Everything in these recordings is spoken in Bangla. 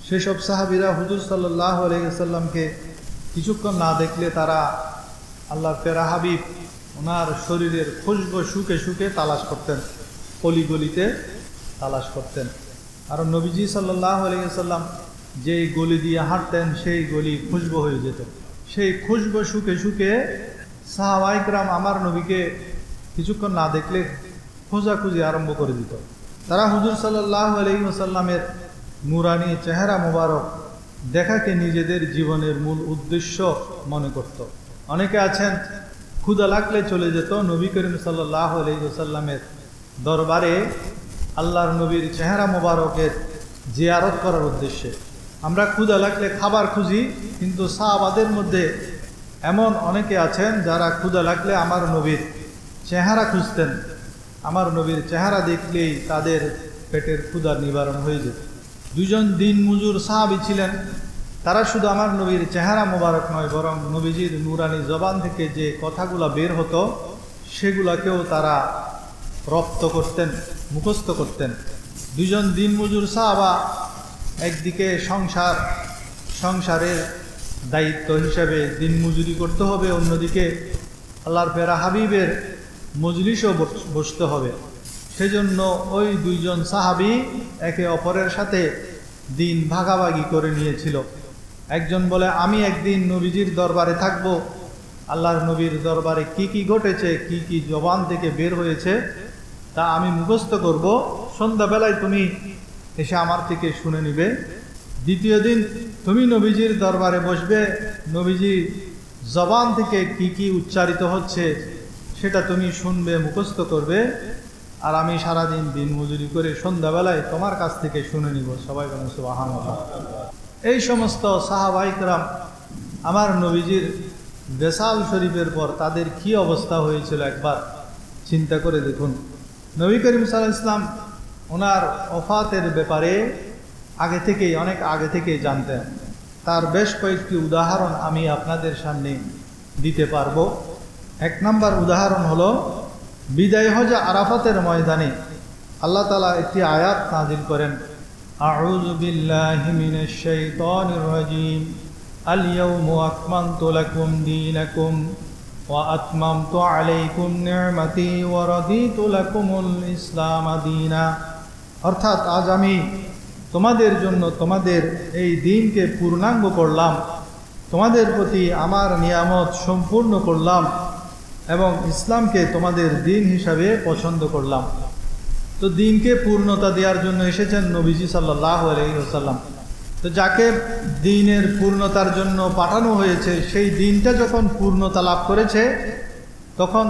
সেসব সাহাবীরা হুজুর সাল্লাল্লাহু আলাইহি ওয়াসাল্লামকে কিছুক্ষণ না দেখলে তারা আল্লাহর প্যারা হাবিব ওনার শরীরের খুশবু শুকে শুকে তালাশ করতেন, অলিগলিতে তালাশ করতেন। আর নবীজি সাল্লাল্লাহু আলাইহি ওয়াসাল্লাম যেই গলি দিয়ে হাঁটতেন সেই গলি খুশবু হয়ে যেত। সেই খুশবু শুকে শুকে সাহাবায়ে কেরাম আমার নবীকে কিছুক্ষণ না দেখলে খোঁজাখুঁজি আরম্ভ করে দিত। তারা হুজুর সাল্লাল্লাহু আলাইহি ওয়াসাল্লামের নূরানি চেহারা মোবারক দেখাকে নিজেদের জীবনের মূল উদ্দেশ্য মনে করত। অনেকে আছেন ক্ষুধা লাগলে চলে যেত নবী করিম সাল্লাল্লাহু আলাইহি ওয়াসাল্লামের দরবারে আল্লাহর নবীর চেহারা মোবারকের জিয়ারত করার উদ্দেশ্যে। আমরা ক্ষুধা লাগলে খাবার খুঁজি, কিন্তু সাহাবাদের মধ্যে এমন অনেকে আছেন যারা ক্ষুধা লাগলে আমার নবীর চেহারা খুঁজতেন। আমার নবীর চেহারা দেখলেই তাদের পেটের ক্ষুধার নিবারণ হয়ে যেত। দুজন দিন মজুর সাহাবী ছিলেন, তারা শুধু আমার নবীর চেহারা মোবারক নয়, বরং নবীজির নুরানি জবান থেকে যে কথাগুলো বের হতো সেগুলাকেও তারা রপ্ত করতেন, মুখস্থ করতেন। দুজন দিন মজুর সাহাবা একদিকে সংসারের দায়িত্ব হিসাবে দিন মজুরি করতে হবে, অন্যদিকে আল্লাহর প্যারা হাবিবের মজলিসও বসতে হবে। সেজন্য ওই দুইজন সাহাবী একে অপরের সাথে দিন ভাগাভাগি করে নিয়েছিল। একজন বলে আমি একদিন নবীজির দরবারে থাকব, আল্লাহর নবীর দরবারে কি কি ঘটেছে, কি কি জবান থেকে বের হয়েছে তা আমি মুখস্থ করব, সন্ধ্যাবেলায় তুমি এসে আমার থেকে শুনে নিবে। দ্বিতীয় দিন তুমি নবীজির দরবারে বসবে, নবীজি জবান থেকে কি কি উচ্চারিত হচ্ছে সেটা তুমি শুনবে, মুখস্থ করবে, আর আমি সারাদিন দিন মজুরি করে সন্ধ্যাবেলায় তোমার কাছ থেকে শুনে নিব। সবাই বলেন সুবহানাল্লাহ। এই সমস্ত সাহাবায়ে কেরাম আমার নবীজির বেসাল শরীফের পর তাদের কি অবস্থা হয়েছিল একবার চিন্তা করে দেখুন। নবী করিম সাল্লাল্লাহু আলাইহি ওয়াসাল্লাম ওনার ওফাতের ব্যাপারে অনেক আগে থেকেই জানতেন। তার বেশ কয়েকটি উদাহরণ আমি আপনাদের সামনে দিতে পারবো। এক নম্বর উদাহরণ হলো বিদায় হজ আরাফাতের ময়দানে আল্লাহ তাআলা একটি আয়াত নাজিল করেন, আউযু বিল্লাহি মিনাশ শাইতানির রাজীম, আল ইয়াউমা আকমালতু লাকুম দীনাকুম ওয়া আতমামতু আলাইকুম নি'মাতি ওয়া রাদিতু লাকুমুল ইসলাম দীনা। অর্থাৎ আজ আমি তোমাদের জন্য তোমাদের এই দিনকে পূর্ণাঙ্গ করলাম, তোমাদের প্রতি আমার নিয়ামত সম্পূর্ণ করলাম এবং ইসলামকে তোমাদের দিন হিসাবে পছন্দ করলাম। তো দিনকে পূর্ণতা দেওয়ার জন্য এসেছেন নবীজি সাল্লাল্লাহু আলাইহি ওয়াসাল্লাম। তো যাকে দিনের পূর্ণতার জন্য পাঠানো হয়েছে সেই দিনটা যখন পূর্ণতা লাভ করেছে তখন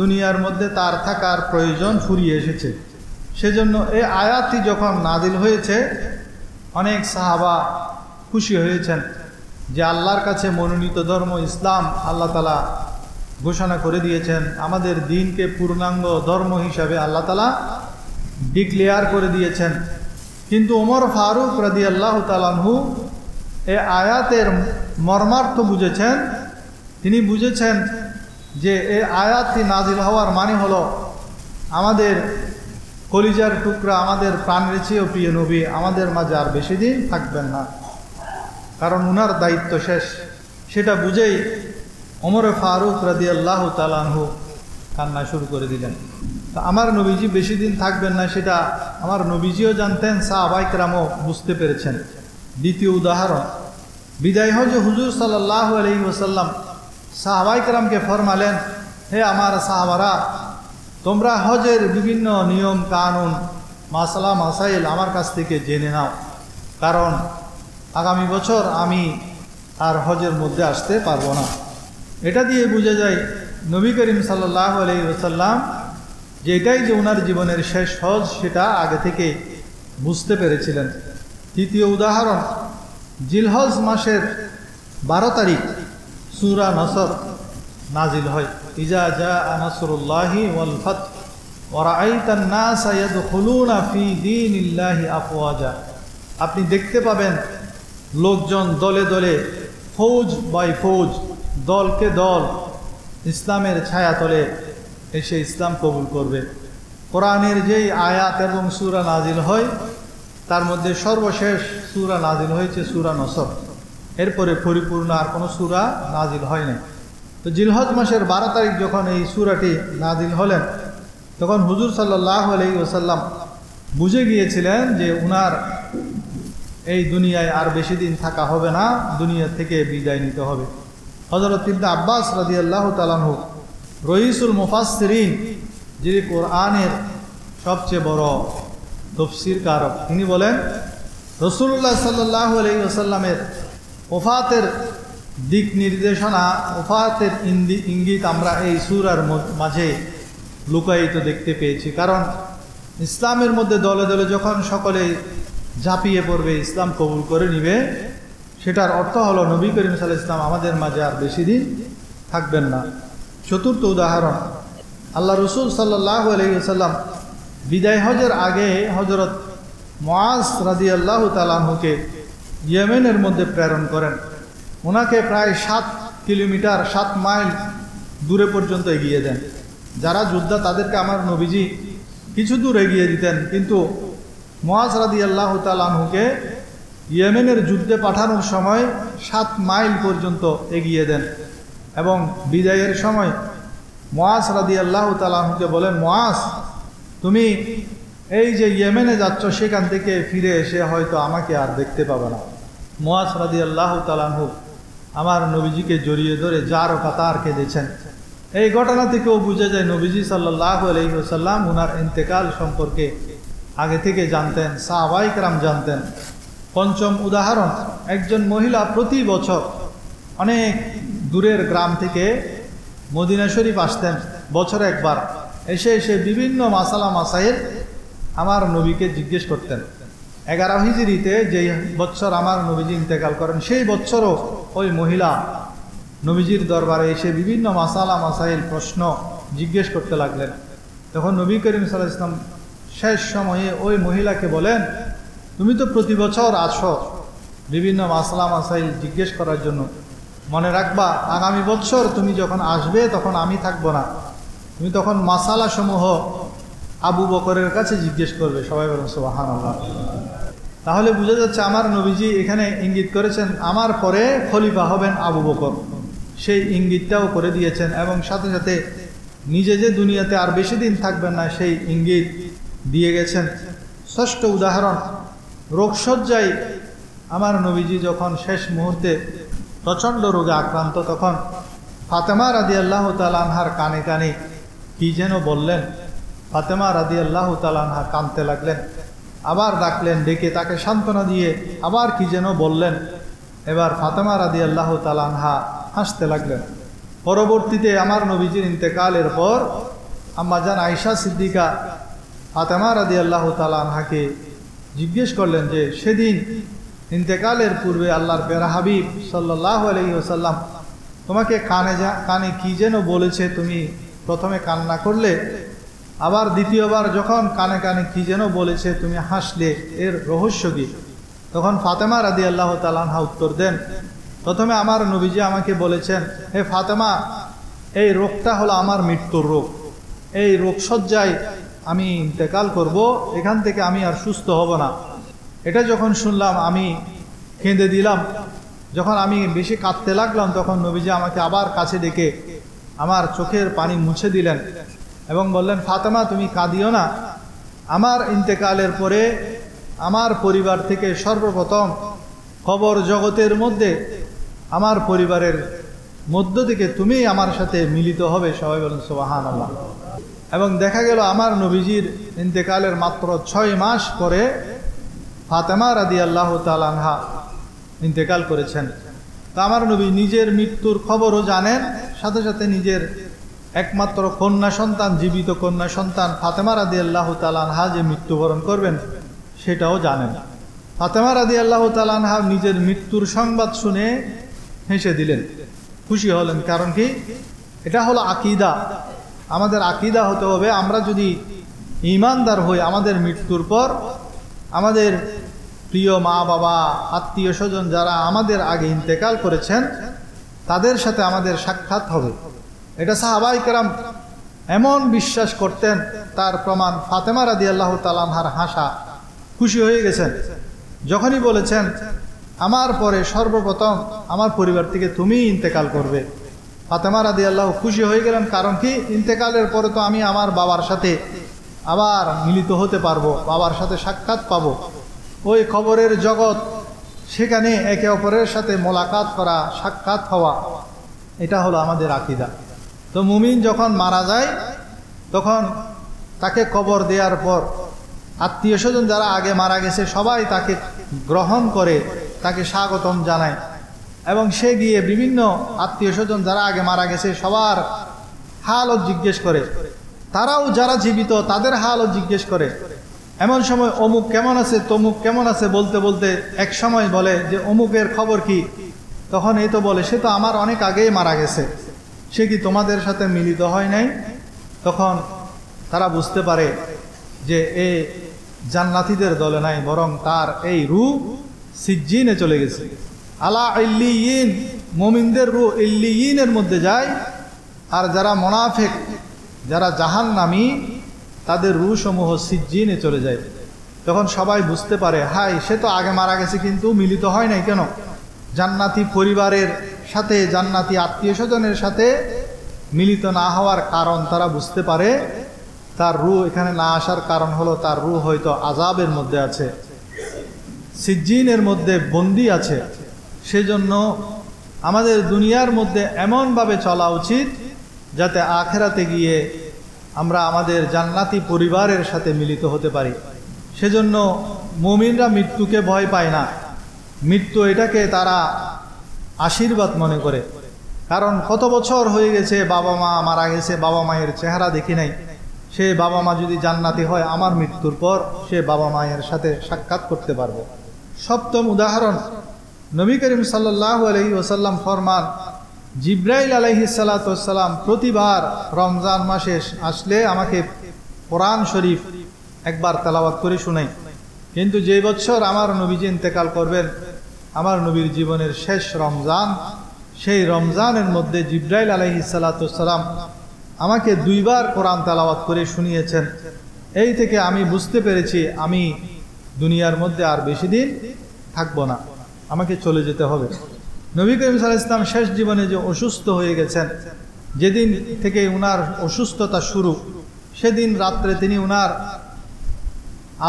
দুনিয়ার মধ্যে তার থাকার প্রয়োজন ফুরিয়ে এসেছে। সেজন্য এই আয়াতটি যখন নাজিল হয়েছে অনেক সাহাবা খুশি হয়েছেন যে আল্লাহর কাছে মনোনীত ধর্ম ইসলাম আল্লাহ তাআলা ঘোষণা করে দিয়েছেন, আমাদের দিনকে পূর্ণাঙ্গ ধর্ম হিসাবে আল্লাহ তাআলা ডিক্লেয়ার করে দিয়েছেন। কিন্তু ওমর ফারুক রাদিয়াল্লাহু তাআলা আনহু এই আয়াতের মর্মার্থ বুঝেছেন। তিনি বুঝেছেন যে এই আয়াতটি নাজিল হওয়ার মানে হলো আমাদের কলিজার টুকরা, আমাদের প্রাণের চেয়েও প্রিয় নবী আমাদের মাঝে আর বেশি দিন থাকবেন না, কারণ উনার দায়িত্ব শেষ। সেটা বুঝেই ওমর ফারুক রাদিয়াল্লাহু তাআলা আনহু কান্না শুরু করে দিলেন। তা আমার নবীজি বেশি দিন থাকবেন না সেটা আমার নবীজিও জানতেন, সাহাবায়ে কেরামও বুঝতে পেরেছেন। দ্বিতীয় উদাহরণ, বিদায় হজে হুজুর সাল্লাল্লাহু আলাইহি ওয়াসাল্লাম সাহাবায়ে কেরামকে ফরমালেন, হে আমার সাহাবারা, তোমরা হজের বিভিন্ন নিয়ম কানুন মাসালা মাসাইল আমার কাছ থেকে জেনে নাও, কারণ আগামী বছর আমি আর হজের মধ্যে আসতে পারবো না। এটা দিয়ে বোঝা যায় নবী করিম সাল্লাল্লাহু আলাইহি ওয়াসাল্লাম যেটাই যে ওনার জীবনের শেষ হজ সেটা আগে থেকে বুঝতে পেরেছিলেন। তৃতীয় উদাহরণ, জিলহজ মাসের 12 তারিখ সূরা নসর নাজিল হয়, ইজা জাআ নাসরুল্লাহি ওয়াল ফাত ওয়া রাআইতান নাসা ইয়াদখুলুনা ফি দীনিল্লাহি আফওয়াজা। আপনি দেখতে পাবেন লোকজন দলে দলে, ফৌজ বাই ফৌজ, দলকে দল ইসলামের ছায়াতলে এসে ইসলাম কবুল করবে। কোরআনের যেই আয়াত এবং সূরা নাজিল হয় তার মধ্যে সর্বশেষ সূরা নাজিল হয়েছে সূরা নসর, এরপরে পরিপূর্ণ আর কোনো সূরা নাজিল হয় নাই। তো জিলহজ মাসের 12 তারিখ যখন এই সূরাটি নাজিল হলেন, তখন হুজুর সাল্লাল্লাহু আলাইহি ওয়াসাল্লাম বুঝে গিয়েছিলেন যে উনার এই দুনিয়ায় আর বেশি দিন থাকা হবে না, দুনিয়া থেকে বিদায় নিতে হবে। হযরত ইবনে আব্বাস রাদিয়াল্লাহু তাআলা আনহু, রইসুল মুফাসসিরিন, যিনি কোরআনের সবচেয়ে বড় তাফসীর কারক, তিনি বলেন রাসূলুল্লাহ সাল্লাল্লাহু আলাইহি ওয়াসাল্লামের ওফাতের দিক নির্দেশনা, ওফাতের ইঙ্গিত আমরা এই সূরার মাঝে লুকায়িত দেখতে পেয়েছি। কারণ ইসলামের মধ্যে দলে দলে যখন সকলে ঝাঁপিয়ে পড়বে, ইসলাম কবুল করে নিবে, সেটার অর্থ হলো নবী করিম সাল্লাল্লাহু আলাইহি ওয়াসাল্লাম আমাদের মাঝে আর বেশি দিন থাকবেন না। চতুর্থ উদাহরণ, আল্লাহ রসুল সাল্লাল্লাহু আলাইহি ওয়াসাল্লাম বিদায় হজের আগে হযরত মুআজ রাদিয়াল্লাহু তাআলা আনহুকে ইয়েমেনের মধ্যে প্রেরণ করেন। ওনাকে প্রায় 7 কিলোমিটার 7 মাইল দূরে পর্যন্ত এগিয়ে দেন। যারা যোদ্ধা তাদেরকে আমার নবীজি কিছু দূর এগিয়ে দিতেন, কিন্তু মুআজ রাদিয়াল্লাহু তাআলা আনহুকে ইয়েমেনের যুদ্ধে পাঠানোর সময় 7 মাইল পর্যন্ত এগিয়ে দেন এবং বিদায়ের সময় মুআজ রাদিয়াল্লাহু তাআলা আনহুকে বলেন, মুআজ, তুমি এই যে ইয়েমেনে যাচ্ছ সেখান থেকে ফিরে এসে হয়তো আমাকে আর দেখতে পাবে না। মুআজ রাদিয়াল্লাহু তাআলা আনহু আমার নবীজিকে জড়িয়ে ধরে জার ও কাতার কেঁদেছেন। এই ঘটনা থেকেও বোঝা যায় নবীজি সাল্লাল্লাহু আলাইহি ওয়াসাল্লাম উনার ইন্তেকাল সম্পর্কে আগে থেকে জানতেন, সাহাবায়ে কেরাম জানতেন। পঞ্চম উদাহরণ, একজন মহিলা প্রতি বছর অনেক দূরের গ্রাম থেকে মদিনা শরীফ আসতেন বছরে একবার, এসে বিভিন্ন মাসালা মাসাইল আমার নবীকে জিজ্ঞেস করতেন। 11 হিজরিতে যেই বছর আমার নবীজি ইন্তেকাল করেন, সেই বছরও ওই মহিলা নবীজির দরবারে এসে বিভিন্ন মাসালা মাসাইল প্রশ্ন জিজ্ঞেস করতে লাগলেন। তখন নবী করিম সাল্লাল্লাহু আলাইহি ওয়াসাল্লাম শেষ সময়ে ওই মহিলাকে বলেন, তুমি তো প্রতি বছর আসো বিভিন্ন মাসালা মাসাইল জিজ্ঞেস করার জন্য, মনে রাখবা আগামী বছর তুমি যখন আসবে তখন আমি থাকবো না, তুমি তখন মাসালা সমূহ আবু বকরের কাছে জিজ্ঞেস করবে। সবাই বলেন সুবহানাল্লাহ। তাহলে বোঝা যাচ্ছে আমার নবীজি এখানে ইঙ্গিত করেছেন আমার পরে খলিফা হবেন আবু বকর, সেই ইঙ্গিতটাও করে দিয়েছেন এবং সাথে সাথে নিজে যে দুনিয়াতে আর বেশি দিন থাকবেন না সেই ইঙ্গিত দিয়ে গেছেন। ষষ্ঠ উদাহরণ, রোগশয্যায় আমার নবীজি যখন শেষ মুহূর্তে প্রচণ্ড রোগে আক্রান্ত, তখন ফাতেমা রাদিয়াল্লাহু তাআলা আনহার কানে কানে কি যেন বললেন। ফাতেমা রাদিয়াল্লাহু তাআলা আনহা কাঁদতে লাগলেন, আবার ডাকলেন, ডেকে তাকে সান্ত্বনা দিয়ে আবার কি যেন বললেন। এবার ফাতেমা রাদিয়াল্লাহু তাআলা আনহা হাসতে লাগলেন। পরবর্তীতে আমার নবীজির ইন্তেকালের পর আম্মাজান আয়েশা সিদ্দিকা ফাতেমা রাদিয়াল্লাহু তাআলা আনহাকে জিজ্ঞেস করলেন যে সেদিন ইন্তেকালের পূর্বে আল্লাহর প্যারা হাবিব সাল্লাল্লাহু আলাইহি ওয়াসাল্লাম তোমাকে কানে কি যেন বলেছে, তুমি প্রথমে কান্না করলে, আবার দ্বিতীয়বার যখন কানে কানে কি যেন বলেছে তুমি হাসলে, এর রহস্য কি? তখন ফাতেমা রাদিয়াল্লাহু তাআলা আনহা উত্তর দেন, প্রথমে আমার নবীজি আমাকে বলেছেন, হে ফাতেমা, এই রোগটা হলো আমার মৃত্যুর রোগ, এই রোগশয্যায় আমি ইন্তেকাল করব, এখান থেকে আমি আর সুস্থ হব না। এটা যখন শুনলাম আমি কেঁদে দিলাম। যখন আমি বেশি কাঁদতে লাগলাম তখন নবীজি আমাকে আবার কাছে ডেকে আমার চোখের পানি মুছে দিলেন এবং বললেন, ফাতেমা, তুমি কাঁদিও না, আমার ইন্তেকালের পরে আমার পরিবার থেকে সর্বপ্রথম খবর জগতের মধ্যে আমার পরিবারের মধ্য থেকে তুমি আমার সাথে মিলিত হবে। সবাই বলেন সুবহানাল্লাহ। এবং দেখা গেল আমার নবীজির ইন্তেকালের মাত্র 6 মাস পরে ফাতেমা রাদিয়াল্লাহু তাআলা আনহা ইন্তেকাল করেছেন। তা আমার নবী নিজের মৃত্যুর খবরও জানেন, সাথে সাথে নিজের একমাত্র কন্যা সন্তান, জীবিত কন্যা সন্তান ফাতেমা রাদিয়াল্লাহু তাআলা আনহা যে মৃত্যুবরণ করবেন সেটাও জানেন। ফাতেমা রাদিয়াল্লাহু তাআলা আনহা নিজের মৃত্যুর সংবাদ শুনে হেসে দিলেন, খুশি হলেন। কারণ কি? এটা হলো আকীদা। আমাদের আকীদা হতে হবে, আমরা যদি ঈমানদার হই, আমাদের মৃত্যুর পর আমাদের প্রিয় মা বাবা, আত্মীয় স্বজন যারা আমাদের আগে ইন্তেকাল করেছেন তাদের সাথে আমাদের সাক্ষাৎ হবে। এটা সাহাবায়ে কেরাম এমন বিশ্বাস করতেন, তার প্রমাণ ফাতেমা রাদিয়াল্লাহু তাআলা আনহার হাসা, খুশি হয়ে গেছেন। যখনই বলেছেন আমার পরে সর্বপ্রথম আমার পরিবার থেকে তুমি ইন্তেকাল করবে, ফাতেমা রাদিয়াল্লাহু খুশি হয়ে গেলেন। কারণ কি, ইন্তেকালের পরে তো আমি আমার বাবার সাথে আবার মিলিত হতে পারবো, বাবার সাথে সাক্ষাৎ পাবো। ওই খবরের জগৎ, সেখানে একে অপরের সাথে মোলাকাত করা, সাক্ষাৎ হওয়া, এটা হলো আমাদের আকীদা। তো মুমিন যখন মারা যায় তখন তাকে কবর দেওয়ার পর আত্মীয় স্বজন যারা আগে মারা গেছে সবাই তাকে গ্রহণ করে, তাকে স্বাগতম জানায়, এবং সে গিয়ে বিভিন্ন আত্মীয় স্বজন যারা আগে মারা গেছে সবার হালত জিজ্ঞেস করে, তারাও যারা জীবিত তাদের হালও জিজ্ঞেস করে। এমন সময় অমুক কেমন আছে, তমুক কেমন আছে বলতে বলতে এক সময় বলে যে অমুকের খবর কি? তখন এই তো বলে, সে তো আমার অনেক আগেই মারা গেছে, সে কি তোমাদের সাথে মিলিত হয় নাই? তখন তারা বুঝতে পারে যে এ জান্নাতীদের দলে নাই, বরং তার এই রূহ সিজ্জিনে চলে গেছে। আলা ইল্লিয়িন, মুমিনদের রূহ ইল্লিয়িনের মধ্যে যায়, আর যারা মুনাফিক, যারা জাহান্নামী, তাদের রূহ সমূহ সিজ্জিনে চলে যায়। তখন সবাই বুঝতে পারে, হাই, সে তো আগে মারা গেছে কিন্তু মিলিত হয় নাই কেন? জান্নাতি পরিবারের সাথে, জান্নাতি আত্মীয় স্বজনের সাথে মিলিত না হওয়ার কারণ তারা বুঝতে পারে। তার রূহ এখানে না আসার কারণ হলো তার রূহ হয়তো আযাবের মধ্যে আছে, সিজ্জিনের মধ্যে বন্দী আছে। সেজন্য আমাদের দুনিয়ার মধ্যে এমনভাবে চলা উচিত যাতে আখিরাতে গিয়ে আমরা আমাদের জান্নাতি পরিবারের সাথে মিলিত হতে পারি। সেজন্য মুমিনরা মৃত্যুকে ভয় পায় না, মৃত্যু এটাকে তারা আশীর্বাদ মনে করে। কারণ কত বছর হয়ে গেছে বাবা মা মারা গেছে, বাবা মায়ের চেহারা দেখি নাই, সে বাবা মা যদি জান্নাতি হয় আমার মৃত্যুর পর সে বাবা মায়ের সাথে সাক্ষাৎ করতে পারবে। সপ্তম উদাহরণ, নবী করিম সাল্লাল্লাহু আলাইহি ওয়াসাল্লাম ফরমান, জিব্রাইল আলাইহিস সালাতু ওয়াস সালাম প্রতিবার রমজান মাসে আসলে আমাকে কোরআন শরীফ একবার তেলাওয়াত করে শোনায়। কিন্তু যে বছর আমার নবীজি ইন্তেকাল করবেন, আমার নবীর জীবনের শেষ রমজান, সেই রমজানের মধ্যে জিব্রাইল আলাইহিস সালাতু ওয়াস সালাম আমাকে 2 বার কোরআন তেলাওয়াত করে শুনিয়েছেন। এই থেকে আমি বুঝতে পেরেছি আমি দুনিয়ার মধ্যে আর বেশি দিন থাকবো না, আমাকে চলে যেতে হবে। নবী করিম সাল্লাল্লাহু আলাইহি ওয়াসাল্লাম শেষ জীবনে যে অসুস্থ হয়ে গেছেন, যেদিন থেকে উনার অসুস্থতা শুরু, সেদিন রাত্রে তিনি উনার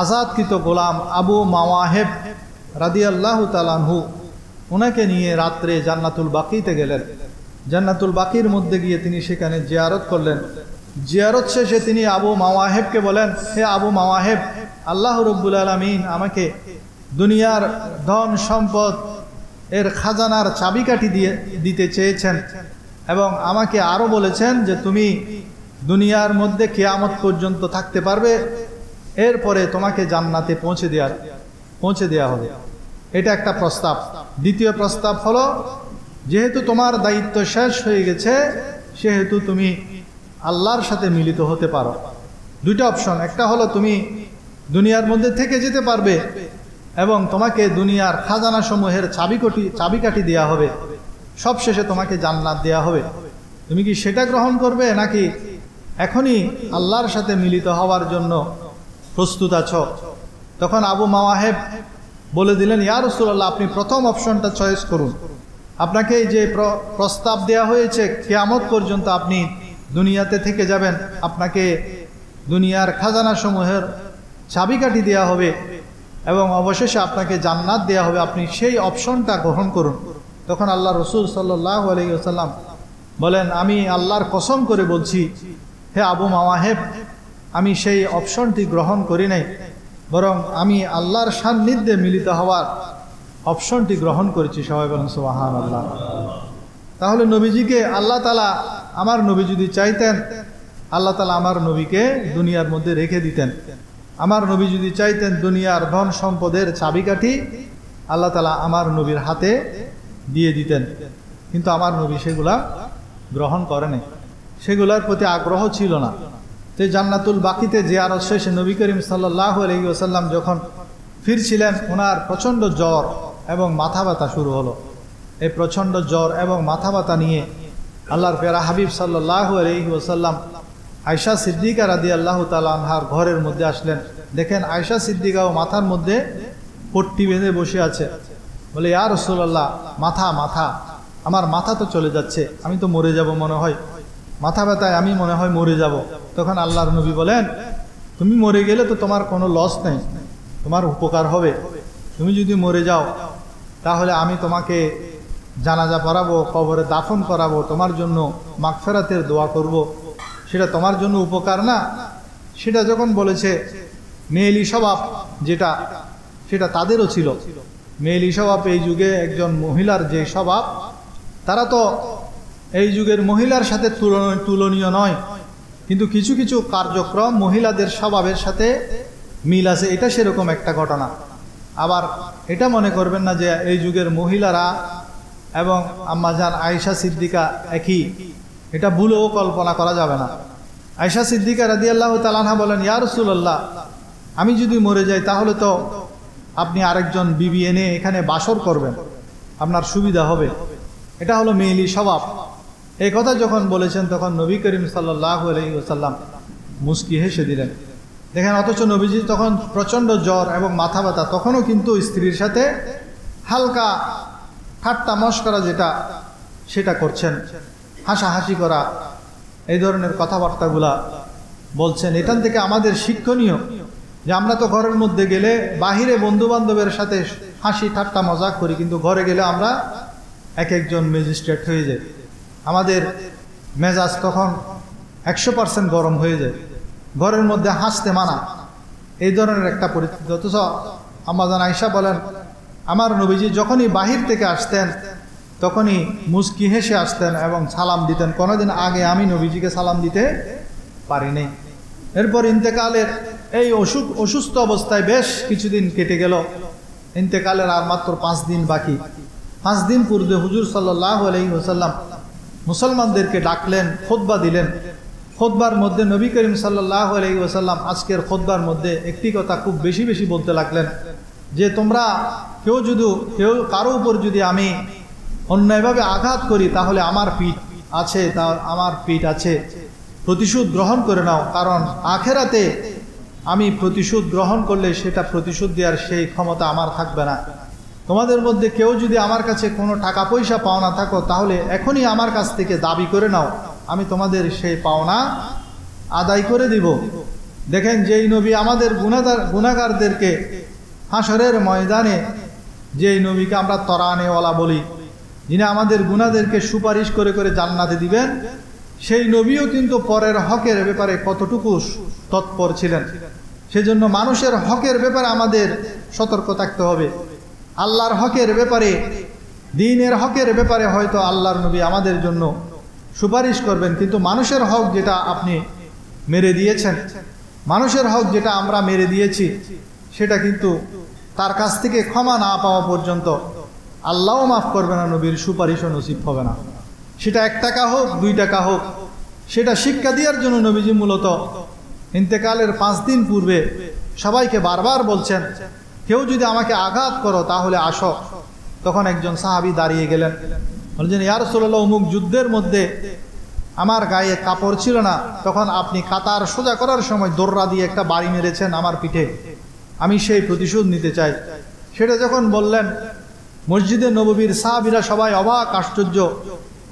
আজাদকৃত গোলাম আবু মাওয়াহেব রাদিয়াল্লাহু তাআলা আনহু উনাকে নিয়ে রাত্রে জান্নাতুল বাকিতে গেলেন। জান্নাতুল বাকির মধ্যে গিয়ে তিনি সেখানে জিয়ারত করলেন। জিয়ারত শেষে তিনি আবু মাওয়াহেবকে বলেন, হে আবু মাওয়াহেব, আল্লাহ রাব্বুল আলামিন আমাকে দুনিয়ার ধন সম্পদ এর খাজানার চাবিকাঠি দিতে চেয়েছেন, এবং আমাকে আরো বলেছেন যে তুমি দুনিয়ার মধ্যে কিয়ামত পর্যন্ত থাকতে পারবে, এরপরে তোমাকে জান্নাতে পৌঁছে দেওয়া হবে। এটা একটা প্রস্তাব। দ্বিতীয় প্রস্তাব হলো, যেহেতু তোমার দায়িত্ব শেষ হয়ে গেছে, সেহেতু তুমি আল্লাহর সাথে মিলিত হতে পারো। 2টা অপশন, একটা হলো তুমি দুনিয়ার মধ্যে থেকে যেতে পারবে এবং তোমাকে দুনিয়ার খাজানা সমূহের চাবিকাঠি দেওয়া হবে, সবশেষে তোমাকে জান্নাত দেওয়া হবে। তুমি কি সেটা গ্রহণ করবে, নাকি এখনই আল্লাহর সাথে মিলিত হওয়ার জন্য প্রস্তুত আছো? তখন আবু মাওয়াহেব বলে দিলেন, ইয়া রাসূলুল্লাহ, আপনি প্রথম অপশনটা চয়েস করুন। আপনাকে যে প্রস্তাব দেওয়া হয়েছে কিয়ামত পর্যন্ত আপনি দুনিয়াতে থেকে যাবেন, আপনাকে দুনিয়ার খাজানা সমূহের চাবিকাঠি দেওয়া হবে এবং অবশেষে আপনাকে জান্নাত দেওয়া হবে, আপনি সেই অপশনটা গ্রহণ করুন। তখন আল্লাহ রসুল সাল্লাল্লাহু আলাইহি ওয়াসাল্লাম বলেন, আমি আল্লাহর কসম করে বলছি, হে আবু মাওয়াহেব, আমি সেই অপশনটি গ্রহণ করি নাই, বরং আমি আল্লাহর সান্নিধ্যে মিলিত হওয়ার অপশনটি গ্রহণ করেছি। সবাই বলেন সুবহানাল্লাহ। তাহলে নবীজিকে আল্লাহ তাআলা, আমার নবী যদি চাইতেন, আল্লাহ তাআলা আমার নবীকে দুনিয়ার মধ্যে রেখে দিতেন। আমার নবী যদি চাইতেন দুনিয়ার ধন সম্পদের চাবিকাঠি আল্লাহ তাআলা আমার নবীর হাতে দিয়ে দিতেন, কিন্তু আমার নবী সেগুলা গ্রহণ করেনি, সেগুলার প্রতি আগ্রহ ছিল না। তো জান্নাতুল বাকিতে জিয়ারত শেষে নবী করিম সাল্লাল্লাহু আলাইহি ওয়াসাল্লাম যখন ফিরছিলেন, ওনার প্রচণ্ড জ্বর এবং মাথা ব্যথা শুরু হলো। এই প্রচণ্ড জ্বর এবং মাথা ব্যথা নিয়ে আল্লাহর প্যারা হাবিব সাল্লাল্লাহু আলাইহি ওয়াসাল্লাম আয়েশা সিদ্দিকা রাদিয়াল্লাহু তাআলা আনহার ঘরের মধ্যে আসলেন। দেখেন, আয়েশা সিদ্দিকাও মাথার মধ্যে পট্টি বেঁধে বসে আছে, বলে ইয়া রাসূলুল্লাহ, মাথা মাথা, আমার মাথা তো চলে যাচ্ছে, আমি তো মরে যাব মনে হয়, মাথা ব্যথায় আমি মনে হয় মরে যাব। তখন আল্লাহর নবী বলেন, তুমি মরে গেলে তো তোমার কোনো লস নেই, তোমার উপকার হবে। তুমি যদি মরে যাও তাহলে আমি তোমাকে জানাজা পড়াবো, কবরে দাফন করাবো, তোমার জন্য মাগফিরাতের দোয়া করব, সেটা তোমার জন্য উপকার না? সেটা যখন বলেছে, মেয়েলি স্বভাব যেটা, সেটা তাদেরও ছিল। মেয়েলি স্বভাব এই যুগে একজন মহিলার যে স্বভাব, তারা তো এই যুগের মহিলার সাথে তুলনীয় নয়, কিন্তু কিছু কিছু কার্যক্রম মহিলাদের স্বভাবের সাথে মিল আছে, এটা সেরকম একটা ঘটনা। আবার এটা মনে করবেন না যে এই যুগের মহিলারা এবং আম্মাজান আয়েশা সিদ্দিকা একই, এটা ভুলেও কল্পনা করা যাবে না। আয়েশা সিদ্দিকা রাদিয়াল্লাহু তাআলা আনহা বলেন, ইয়া রাসূলুল্লাহ, আমি যদি মরে যাই তাহলে তো আপনি আরেকজন বিবি এনে এখানে বাসর করবেন, আপনার সুবিধা হবে। এটা হলো মেয়েলি স্বভাব। এই কথা যখন বলেছেন তখন নবী করিম সাল্লাল্লাহু আলাইহি ওয়াসাল্লাম মুস্কি হেসে দিলেন। দেখেন, অথচ নবীজি তখন প্রচণ্ড জ্বর এবং মাথা ব্যথা, তখনও কিন্তু স্ত্রীর সাথে হালকা ঠাট্টা মশকরা যেটা, সেটা করছেন, হাসাহাসি করা, এই ধরনের কথাবার্তাগুলা বলছেন। এখান থেকে আমাদের শিক্ষণীয় যে আমরা তো ঘরের মধ্যে গেলে বাহিরে বন্ধু বান্ধবের সাথে হাসি ঠাট্টা মজাক করি, কিন্তু ঘরে গেলে আমরা এক একজন ম্যাজিস্ট্রেট হয়ে যাই, আমাদের মেজাজ তখন 100% গরম হয়ে যায়, ঘরের মধ্যে হাসতে মানা, এই ধরনের একটা পরিস্থিতি। অথচ আম্মাজান আয়েশা বলেন, আমার নবীজি যখনই বাহির থেকে আসতেন তখনই মুস্কি হেসে আসতেন এবং সালাম দিতেন। কোনোদিন আগে আমি নবীজিকে সালাম দিতে পারিনি। এরপর ইন্তেকালের এই অসুস্থ অবস্থায় বেশ কিছুদিন কেটে গেল। ইন্তেকালের আর মাত্র 5 দিন বাকি। 5 দিন পূর্বে হুজুর সাল্লাল্লাহু আলাইহি ওয়াসাল্লাম মুসলমানদেরকে ডাকলেন, খুতবা দিলেন। খুতবার মধ্যে নবী করিম সাল্লাল্লাহু আলাইহি ওয়াসাল্লাম আজকের খুতবার মধ্যে একটি কথা খুব বেশি বেশি বলতে লাগলেন, যে তোমরা কেউ কারো উপর যদি আমি অন্যায়ভাবে আঘাত করি তাহলে আমার পিঠ আছে, প্রতিশোধ গ্রহণ করে নাও। কারণ আখেরাতে আমি প্রতিশোধ গ্রহণ করলে সেটা প্রতিশোধ দেওয়ার সেই ক্ষমতা আমার থাকবে না। তোমাদের মধ্যে কেউ যদি আমার কাছে কোনো টাকা পয়সা পাওনা থাকো তাহলে এখনই আমার কাছ থেকে দাবি করে নাও, আমি তোমাদের সেই পাওনা আদায় করে দিব। দেখেন, যেই নবী আমাদের গুনাহগারদেরকে হাসরের ময়দানে, যেই নবীকে আমরা তরানেওয়ালা বলি, যিনি আমাদের গুনাহদেরকে সুপারিশ করে করে জান্নাতে দিবেন, সেই নবীও কিন্তু পরের হকের ব্যাপারে কতটুকু তৎপর ছিলেন। সেজন্য মানুষের হকের ব্যাপারে আমাদের সতর্ক থাকতে হবে। আল্লাহর হকের ব্যাপারে, দ্বীনের হকের ব্যাপারে হয়তো আল্লাহর নবী আমাদের জন্য সুপারিশ করবেন, কিন্তু মানুষের হক যেটা আপনি মেরে দিয়েছেন, মানুষের হক যেটা আমরা মেরে দিয়েছি, সেটা কিন্তু তার কাছ থেকে ক্ষমা না পাওয়া পর্যন্ত আল্লাহও মাফ করবে না, নবীর সুপারিশও নসিব হবে না। সেটা 1 টাকা হোক 2 টাকা হোক, সেটা শিক্ষা দেওয়ার জন্য নবীজি মূলত ইন্তেকালের 5 দিন পূর্বে সবাইকে বারবার বলছেন, কেউ যদি আমাকে আঘাত করো তাহলে আসো। তখন একজন সাহাবী দাঁড়িয়ে গেলেন, বলছেন, ইয়া রাসূলুল্লাহ, অমুক যুদ্ধের মধ্যে আমার গায়ে কাপড় ছিল না, তখন আপনি কাতার সোজা করার সময় দোররা দিয়ে একটা বাড়ি মেরেছেন আমার পিঠে, আমি সেই প্রতিশোধ নিতে চাই। সেটা যখন বললেন, মসজিদে নববীর সাহাবীরা সবাই অবাক আশ্চর্য,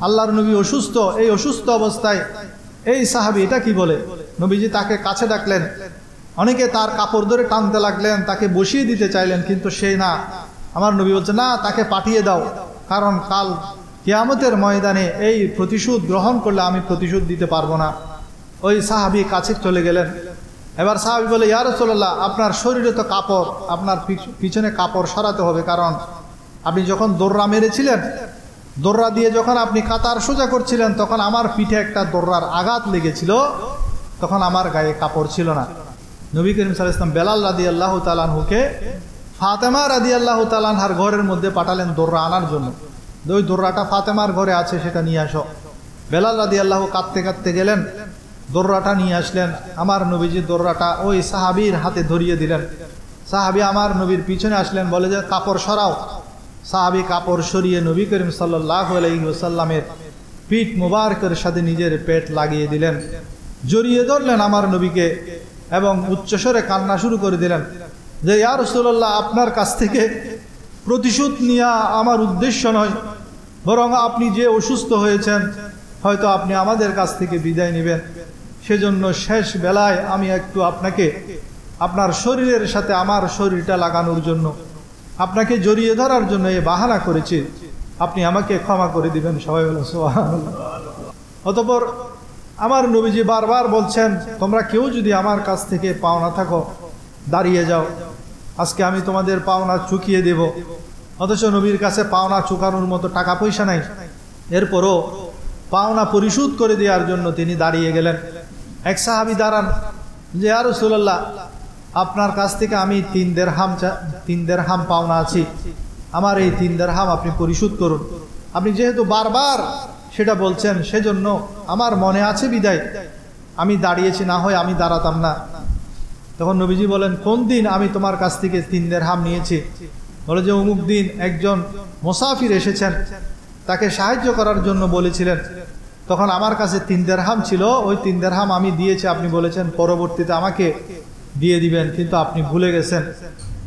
আল্লাহর নবী অসুস্থ, এই অসুস্থ অবস্থায় এই সাহাবী এটা কি বলে? নবীজি তাকে কাছে ডাকলেন, অনেকে তার কাপড় ধরে টানতে লাগলেন, তাকে বসিয়ে দিতে চাইলেন, কিন্তু সে না। আমার নবী বলছে, না, তাকে পাঠিয়ে দাও, কারণ কাল কিয়ামতের ময়দানে এই প্রতিশোধ গ্রহণ করলে আমি প্রতিশোধ দিতে পারবো না। ওই সাহাবী কাছে চলে গেলেন। এবার সাহাবী বলে, ইয়া রাসূলুল্লাহ, আপনার শরীরে তো কাপড়, আপনার পিছনে কাপড় সরাতে হবে, কারণ আপনি যখন দোররা মেরেছিলেন, দোররা দিয়ে যখন আপনি কাতার সোজা করছিলেন, তখন আমার পিঠে একটা দোররার আঘাত লেগেছিল, তখন আমার গায়ে কাপড় ছিল না। নবী করিম সাল্লাল্লাহু আলাইহি ওয়াসাল্লাম বেলাল রাদিয়াল্লাহু তাআলা আনহুকে ফাতেমা রাদিয়াল্লাহু তাআলা আনহার ঘরের মধ্যে পাঠালেন দোররা আনার জন্য। ওই দোররাটা ফাতেমার ঘরে আছে, সেটা নিয়ে আসো। বেলাল রাদিয়াল্লাহু কাঁদতে কাঁদতে গেলেন, দোররাটা নিয়ে আসলেন। আমার নবীজি দোররাটা ওই সাহাবীর হাতে ধরিয়ে দিলেন। সাহাবী আমার নবীর পিছনে আসলেন, বলে যে কাপড় সরাও। সাহাবী কাপড় সরিয়ে নবী করিম সাল্লাল্লাহু আলাইহি ওয়াসাল্লামের পিঠ মুবারকের সাথে নিজের পেট লাগিয়ে দিলেন, জড়িয়ে ধরলেন আমার নবীকে এবং উচ্চস্বরে কান্না শুরু করে দিলেন। যে ইয়া রাসূলুল্লাহ, আপনার কাছ থেকে প্রতিশোধ নেওয়া আমার উদ্দেশ্য নয়, বরং আপনি যে অসুস্থ হয়েছেন হয়তো আপনি আমাদের কাছ থেকে বিদায় নেবেন, সেজন্য শেষ বেলায় আমি একটু আপনাকে আপনার শরীরের সাথে আমার শরীরটা লাগানোর জন্য, আপনাকে জড়িয়ে ধরার জন্য এই বাহানা করেছি, আপনি আমাকে ক্ষমা করে দিবেন। সবাই বলো সুবহানাল্লাহ। অতঃপর আমার নবীজি বারবার বলছেন, তোমরা কেউ যদি আমার কাছ থেকে পাওনা থাকো দাঁড়িয়ে যাও, আজকে আমি তোমাদের পাওনা চুকিয়ে দেব। অথচ নবীর কাছে পাওনা চুকানোর মতো টাকা পয়সা নাই, এরপরও পাওনা পরিশোধ করে দেওয়ার জন্য তিনি দাঁড়িয়ে গেলেন। এক সাহাবী দাঁড়ান যে ইয়া রাসূলুল্লাহ, আপনার কাছ থেকে আমি 3 দিরহাম পাওনা আছি, আমার এই 3 দিরহাম আপনি পরিশোধ করুন। আপনি যেহেতু বারবার সেটা বলছেন, সেজন্য আমার মনে আছে বিদায় আমি দাঁড়িয়েছি, না হয় আমি দাঁড়াতাম না। তখন নবীজি বলেন, কোন দিন আমি তোমার কাছ থেকে 3 দিরহাম নিয়েছি? বলে যে অমুক দিন একজন মুসাফির এসেছেন, তাকে সাহায্য করার জন্য বলেছিলেন, তখন আমার কাছে 3 দিরহাম ছিল, ওই 3 দিরহাম আমি দিয়েছি, আপনি বলেছেন পরবর্তীতে আমাকে দিয়ে দিবেন, কিন্তু আপনি ভুলে গেছেন।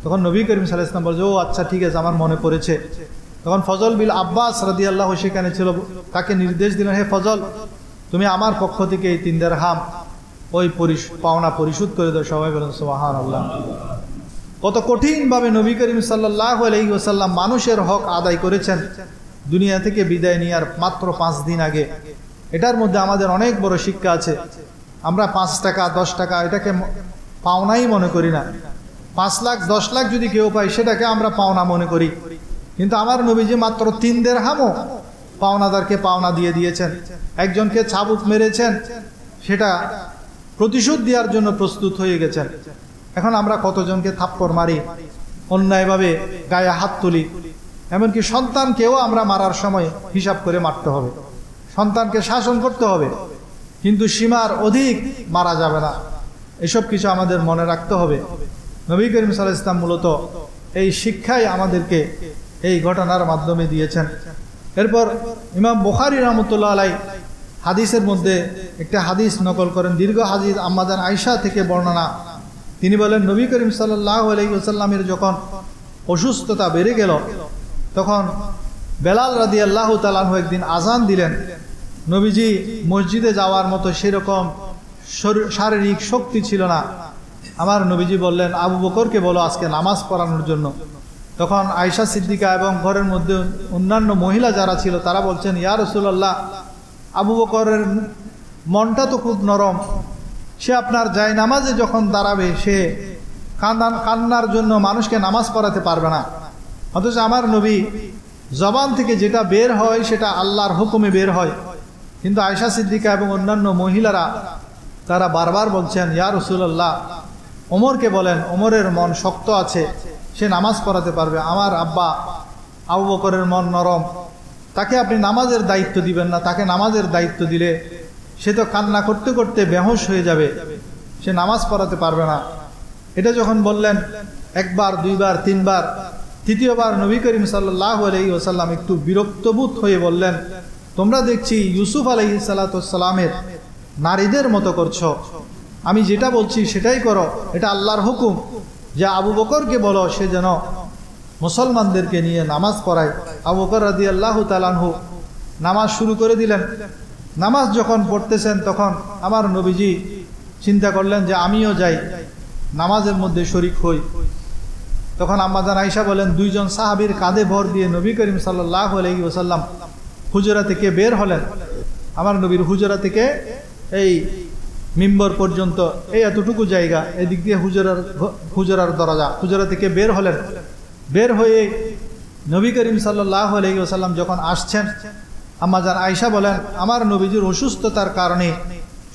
তখন নবী করিম সাল্লাল্লাহু আলাইহি ওয়াসাল্লাম বলছে, ও আচ্ছা ঠিক আছে, আমার মনে পড়েছে। তখন ফজল বিন আব্বাস রাদিয়াল্লাহু সেখানে ছিল, তাকে নির্দেশ দিলেন, হে ফজল, তুমি আমার পক্ষ থেকে এই 3 দিরহাম ওই পাওনা পরিশোধ করে দাও। সবাই বলেন সুবহানাল্লাহ। কত কঠিনভাবে নবী করিম সাল্লাল্লাহু আলাইহি ওয়াসাল্লাম মানুষের হক আদায় করেছেন দুনিয়া থেকে বিদায় নেওয়ার মাত্র 5 দিন আগে। এটার মধ্যে আমাদের অনেক বড় শিক্ষা আছে। আমরা 5 টাকা 10 টাকা এটাকে পাওনাই মনে করি না। 5 লাখ 10 লাখ যদি কেউ পায় সেটাকে আমরা পাওনা মনে করি, কিন্তু আমার নবীজি মাত্র 3 দিরহামও পাওনাদারকে পাওনা দিয়ে দিয়েছেন। একজনকে চাবুক মেরেছেন, সেটা প্রতিশোধ দেওয়ার জন্য প্রস্তুত হয়ে গেছেন। এখন আমরা কতজনকে থাপ্পড় মারি, অন্যায়ভাবে গায়ে হাত তুলি, এমনকি সন্তানকেও আমরা মারার সময় হিসাব করে মারতে হবে, সন্তানকে শাসন করতে হবে, কিন্তু সীমার অধিক মারা যাবে না। এসব কিছু আমাদের মনে রাখতে হবে। নবী করিম সাল্লাল্লাহু আলাইহি ওয়াসাল্লাম মূলত এই শিক্ষাই আমাদেরকে এই ঘটনার মাধ্যমে দিয়েছেন। এরপর ইমাম বুখারী রাহমাতুল্লাহ আলাইহি হাদিসের মধ্যে একটা হাদিস নকল করেন, দীর্ঘ হাদিস, আম্মা জান আয়েশা থেকে বর্ণনা। তিনি বলেন, নবী করিম সাল্লাল্লাহু আলাইহি ওয়াসাল্লামের যখন অসুস্থতা বেড়ে গেল, তখন বেলাল রাদিয়াল্লাহু তাআলা আনহু একদিন আজান দিলেন। নবীজি মসজিদে যাওয়ার মতো সেরকম শারীরিক শক্তি ছিল না। আমার নবীজি বললেন, আবু বকরকে বলো আজকে নামাজ পড়ানোর জন্য। তখন আয়েশা সিদ্দিকা এবং ঘরের মধ্যে অন্যান্য মহিলা যারা ছিল তারা বলছেন, ইয়া রাসূলুল্লাহ, আবু বকরের মনটা তো খুব নরম, সে আপনার যায় নামাজে যখন দাঁড়াবে সে কান্নার জন্য মানুষকে নামাজ পড়াতে পারবে না। অথচ আমার নবী জবান থেকে যেটা বের হয় সেটা আল্লাহর হুকুমে বের হয়। কিন্তু আয়েশা সিদ্দিকা এবং অন্যান্য মহিলারা তারা বারবার বলছেন, ইয়া রাসূলুল্লাহ, ওমরকে বলেন, ওমরের মন শক্ত আছে, সে নামাজ পড়াতে পারবে। আমার আব্বা আবু বকরের মন নরম, তাকে আপনি নামাজের দায়িত্ব দিবেন না, তাকে নামাজের দায়িত্ব দিলে সে তো কান্না করতে করতে বেহুশ হয়ে যাবে, সে নামাজ পড়াতে পারবে না। এটা যখন বললেন একবার, দুইবার, তিনবার, তৃতীয়বার নবী করিম সাল্লাল্লাহু আলাইহি ওয়াসাল্লাম একটু বিরক্তবোধ হয়ে বললেন, তোমরা দেখছি ইউসুফ আলাইহিস সালাতু ওয়াস সালামের নারীদের মতো করছো, আমি যেটা বলছি সেটাই করো, এটা আল্লাহর হুকুম যে আবু বকরকে বলো সে যেন মুসলমানদেরকে নিয়ে নামাজ পড়ায়। আবু বকর রাদিয়াল্লাহু তাআলা আনহু নামাজ শুরু করে দিলেন। নামাজ যখন পড়তেছেন তখন আমার নবীজি চিন্তা করলেন যে আমিও যাই, নামাজের মধ্যে শরীক হই। তখন আম্মা জান আয়েশা বলেন, 2 জন সাহাবীর কাঁধে ভর দিয়ে নবী করিম সাল্লাল্লাহু আলাইহি ওয়াসাল্লাম হুজরা থেকে বের হলেন। আমার নবীর হুজরা থেকে এই মিম্বর পর্যন্ত এই এতটুকু জায়গা, এদিক দিয়ে হুজরার দরজা, হুজরা থেকে বের হলেন। বের হয়ে নবী করিম সাল্লাল্লাহু আলাইহি ওয়াসাল্লাম যখন আসছেন, আম্মা জান আয়েশা বলেন, আমার নবীজির অসুস্থতার কারণে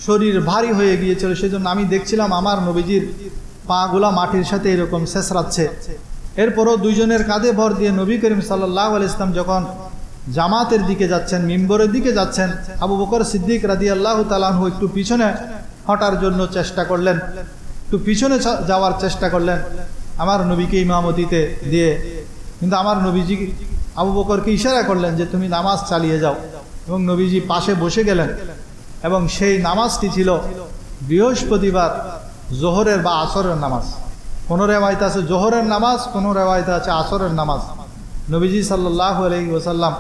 শরীর ভারী হয়ে গিয়েছিল, সেজন্য আমি দেখছিলাম আমার নবীজির পাগুলা মাটির সাথে এরকম ছেঁচড়াচ্ছে। এরপরও 2 জনের কাঁধে ভর দিয়ে নবী করিম সাল্লাল্লাহু আলাইহি ওয়াসাল্লাম যখন জামাতের দিকে যাচ্ছেন, মিম্বরের দিকে যাচ্ছেন, আবু বকর সিদ্দিক রাদিয়াল্লাহু তাআলা আনহু একটু পিছনে হটার জন্য চেষ্টা করলেন, একটু পিছনে যাওয়ার চেষ্টা করলেন আমার নবীকে ইমামতিতে দিয়ে। কিন্তু আমার নবীজি আবু বকরকে ইশারা করলেন যে তুমি নামাজ চালিয়ে যাও, এবং নবীজি পাশে বসে গেলেন। এবং সেই নামাজটি ছিল বৃহস্পতিবার জোহরের বা আসরের নামাজ। কোনো রেওয়ায়েত আছে জোহরের নামাজ, কোনো রেওয়ায়েত আছে আসরের নামাজ। নবীজি সাল্লাল্লাহু আলাইহি ওয়াসাল্লাম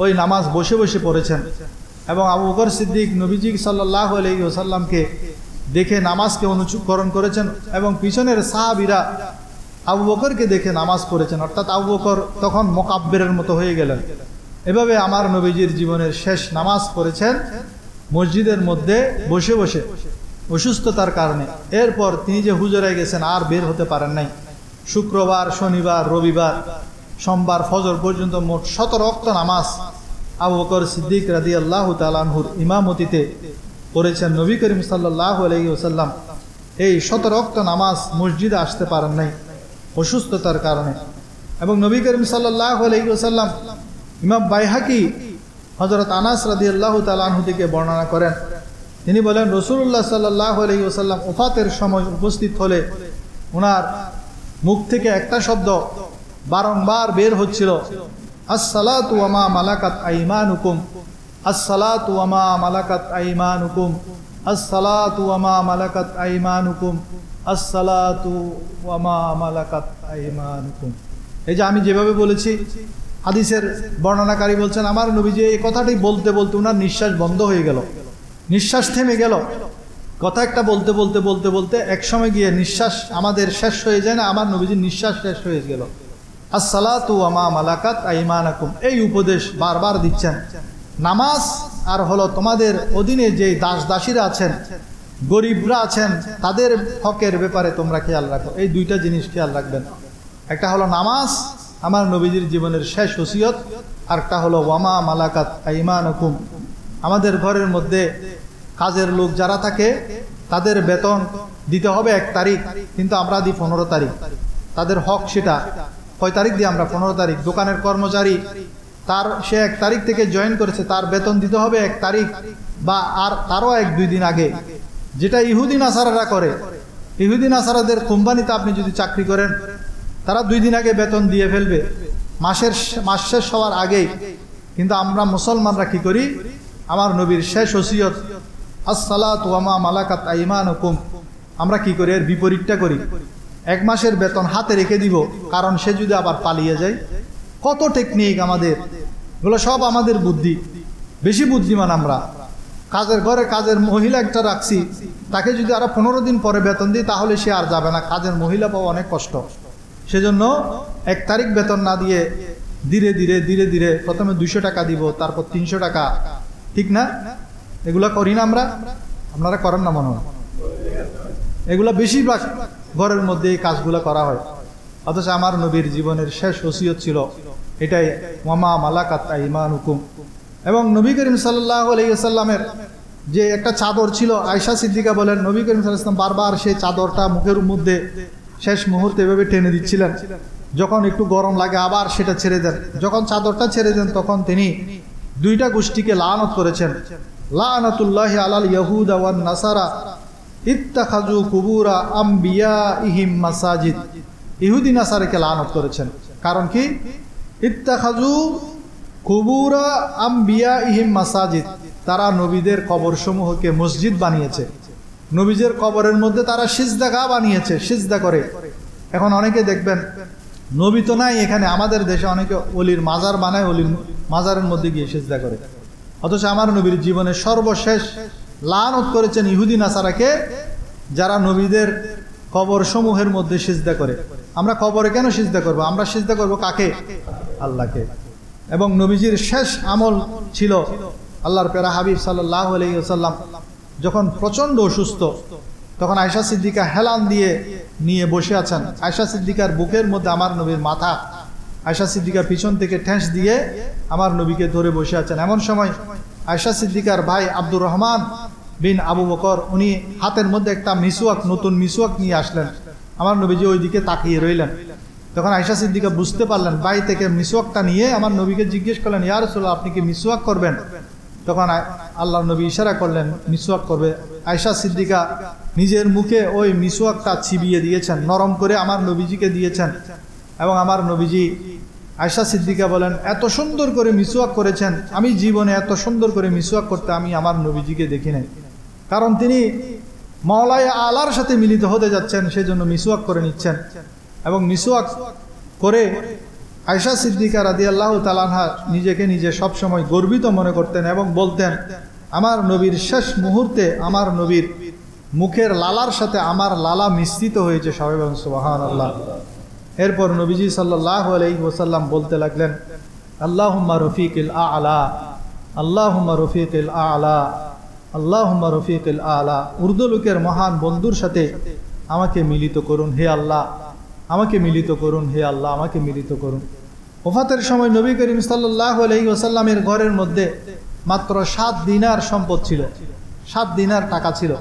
ওই নামাজ বসে বসে পড়েছেন এবং আবু বকর সিদ্দিক নবীজি সাল্লাল্লাহু আলাইহি ওয়াসাল্লামকে দেখে নামাজকে অনুকরণ করেছেন এবং পিছনের সাহাবীরা আবু বকরকে দেখে নামাজ পড়েছেন, অর্থাৎ আবু বকর তখন মুকাব্বিরের মতো হয়ে গেলেন। এভাবে আমার নবীজির জীবনের শেষ নামাজ পড়েছেন মসজিদের মধ্যে বসে বসে অসুস্থতার কারণে। এরপর তিনি যে হুজরায় গেছেন আর বের হতে পারেন নাই। শুক্রবার, শনিবার, রবিবার, সোমবার ফজর পর্যন্ত মোট 17 ওয়াক্ত নামাজ আবু বকর সিদ্দিক রাদিয়াল্লাহু তাআলা আনহুর ইমামতিতে পড়েছেন। নবী করিম সাল্লাল্লাহু আলাইহি ওয়াসাল্লাম এই 17 ওয়াক্ত নামাজ মসজিদে আসতে পারেন নাই অসুস্থতার কারণে। এবং নবী করিম সাল্লাল্লাহু আলাইহি ওয়াসাল্লাম ইমাম বাইহাকি হযরত আনাস রাদিয়াল্লাহু তাআলা আনহু থেকে বর্ণনা করেন, তিনি বলেন রাসূলুল্লাহ সাল্লাল্লাহু আলাইহি ওয়াসাল্লাম ওফাতের সময় উপস্থিত হলে ওনার মুখ থেকে একটা শব্দ বারংবার বের হচ্ছিল, আসসালাতু ওয়া মা মালাকাত আইমানুকুম, আসসালাতু ওয়া মা মালাকাত আইমানুকুম, আসসালাতু ওয়া মা মালাকাত আইমানুকুম, আসসালাতু ওয়া মা মালাকাত আইমানুকুম। এই যে আমি যেভাবে বলেছি, হাদিসের বর্ণনাকারী বলছেন আমার নবীজি এই কথাটি বলতে বলতে ওনার নিঃশ্বাস বন্ধ হয়ে গেল, নিঃশ্বাস থেমে গেল। কথা একটা বলতে বলতে বলতে বলতে এক সময় গিয়ে নিঃশ্বাস আমাদের শেষ হয়ে যায় না, আমার নবীজির নিঃশ্বাস শেষ হয়ে গেল। আসসালাতু ওয়া মা মালাকাত আইমানুকুম, এই উপদেশ বারবার দিচ্ছেন। নামাজ আর হলো তোমাদের অধীনে যে দাস দাসীরা আছেন, গরিবরা আছেন, তাদের হকের ব্যাপারে তোমরা খেয়াল রাখো। এই দুইটা জিনিস খেয়াল রাখবেন। একটা হলো নামাজ, আমার নবীজির জীবনের শেষ ওসিয়ত, আর একটা হলো ওয়া মা মালাকাত আইমানুকুম। আমাদের ঘরের মধ্যে কাজের লোক যারা থাকে তাদের বেতন দিতে হবে 1 তারিখ, কিন্তু আমরা দিই 15 তারিখ। তাদের হক সেটা। কয় তারিখ দিই আমরা? 15 তারিখ। দোকানের কর্মচারী সে 1 তারিখ থেকে জয়েন করেছে, তার বেতন দিতে হবে 1 তারিখ বা আর তারও 1-2 দিন আগে। যেটা ইহুদি নাসারারা করে। ইহুদি নাসারাদের কোম্পানিতে আপনি যদি চাকরি করেন, তারা 2 দিন আগে বেতন দিয়ে ফেলবে, মাস শেষ হওয়ার আগেই। কিন্তু আমরা মুসলমানরা কি করি? আমার নবীর শেষ ওসিয়ত আসসালাতু ওয়া মা মালাকাত আইমানুকুম, আমরা কি করি? এর বিপরীতটা করি। 1 মাসের বেতন হাতে রেখে দিব, কারণ সে যদি আবার পালিয়ে যায়। কত টেকনিক আমাদের, এগুলো সব আমাদের বুদ্ধি। বেশি বুদ্ধিমান আমরা। কাজের ঘরে কাজের মহিলা একটা রাখছি, তাকে যদি আরো 15 দিন পরে বেতন দিই তাহলে সে আর যাবে না। কাজের মহিলা পাওয়া অনেক কষ্ট। সেজন্য 1 তারিখ বেতন না দিয়ে ধীরে ধীরে ধীরে ধীরে প্রথমে 200 টাকা দিব, তারপর 300 টাকা। ঠিক না? এগুলা করি না আমরা? আপনারা করেন না মনে হয়? এগুলা বেশিরভাগ ঘরের মধ্যে এই কাজগুলো করা হয়। অথচ আমার নবীর জীবনের শেষ ওসিয়ত ছিল এটাই, ওয়া মা মালাকাত আইমানুকুম। এবং নবী করিম সাল্লাল্লাহু আলাইহি ওয়াসাল্লামের যে একটা চাদর ছিল, আয়েশা সিদ্দিকা বলেন নবী করিম সাল্লাল্লাহু আলাইহি ওয়াসাল্লাম বারবার সেই চাদরটা মুখের মধ্যে শেষ মুহূর্তে এভাবে টেনে দিচ্ছিলেন। যখন একটু গরম লাগে আবার সেটা ছেড়ে দেন। যখন চাদরটা ছেড়ে দেন তখন তিনি 2টা গোষ্ঠীকে লানত করেছেন। লানাতুল্লাহি আলাল ইয়াহুদা ওয়ান নাসারা ইত্তাখাযু কুবুরা আমবিয়াইহিম মাসাজিদ। ইহুদি নাসারাকে লানত করেছেন। কারণ কি? ইত্তাখাযু কুবুরা আমবিয়াইহিম মাসাজিদ, তারা নবীদের কবরসমূহকে মসজিদ বানিয়েছে। নবীদের কবরের মধ্যে তারা সিজদাগাহ বানিয়েছে, সিজদা করে। এখন অনেকে দেখবেন নবী তো নাই এখানে, আমাদের দেশে অনেকে অলির মাজার বানায়, অলির মাজারের মধ্যে গিয়ে সিজদা করে। অথচ আমার নবীর জীবনের সর্বশেষ লানত করেছেন ইহুদি নাসারাকে, যারা নবীদের কবর সমূহের মধ্যে সিজদা করে। আমরা কবরে কেন সিজদা করব? আমরা সিজদা করব কাকে? আল্লাহকে। এবং নবীজির শেষ আমল ছিল, আল্লাহর প্যারা হাবিব সাল্লাল্লাহু আলাইহি ওয়াসাল্লাম যখন প্রচণ্ড অসুস্থ, তখন আয়েশা সিদ্দিকা হেলান দিয়ে নিয়ে বসে আছেন। আয়েশা সিদ্দিকার বুকের মধ্যে আমার নবীর মাথা, আয়েশা সিদ্দিকা পিছন থেকে ঠেস দিয়ে আমার নবীকে ধরে বসে আছেন। এমন সময় আয়েশা সিদ্দিকার ভাই আব্দুর রহমান বিন আবু বকর, উনি হাতের মধ্যে একটা মিসওয়াক, নতুন মিসওয়াক নিয়ে আসলেন। আমার নবীজি ওই দিকে তাকিয়ে রইলেন। তখন আয়েশা সিদ্দিকা বুঝতে পারলেন, বাই থেকে মিসওয়াকটা নিয়ে আমার নবীকে জিজ্ঞেস করলেন, ইয়া রাসূলুল্লাহ আপনি কি মিসওয়াক করবেন? তখন আল্লাহর নবী ইশারা করলেন মিসওয়াক করবে। আয়েশা সিদ্দিকা নিজের মুখে ওই মিসওয়াকটা চিবিয়ে দিয়েছেন, নরম করে আমার নবীজিকে দিয়েছেন। এবং আমার নবীজি, আয়েশা সিদ্দিকা বলেন, এত সুন্দর করে মিসওয়াক করেছেন, আমি জীবনে এত সুন্দর করে মিসওয়াক করতে আমি আমার নবীজিকে দেখি নাই। কারণ তিনি মাওলায়ে আলার সাথে মিলিত হতে যাচ্ছেন, সেজন্য মিসওয়াক করে নিচ্ছেন। এবং মিসওয়াক করে আয়েশা সিদ্দিকা রাদিয়াল্লাহু তাআলা আনহা নিজেকে নিজে সবসময় গর্বিত মনে করতেন এবং বলতেন, আমার নবীর শেষ মুহূর্তে আমার নবীর মুখের লালার সাথে আমার লালা মিশ্রিত হয়েছে। সবাই বলেন সুবহানাল্লাহ। এরপর নবীজি সাল্লাল্লাহু আলাইহি ওয়াসাল্লাম বলতে লাগলেন, আল্লাহুম্মা রফিকিল আ'লা, আল্লাহুম্মা রফিকিল আ'লা, আল্লাহুম্মা রফিকিল আ'লা। উর্দু লোকের মহান বন্ধুর সাথে আমাকে মিলিত করুন হে আল্লাহ, আমাকে মিলিত করুন হে আল্লাহ, আমাকে মিলিত করুন। ওফাতের সময় নবী করিম সাল্লাল্লাহু আলাইহি ওয়াসাল্লামের ঘরের মধ্যে মাত্র 7 দিনার সম্পদ ছিল, 7 দিনার টাকা ছিল।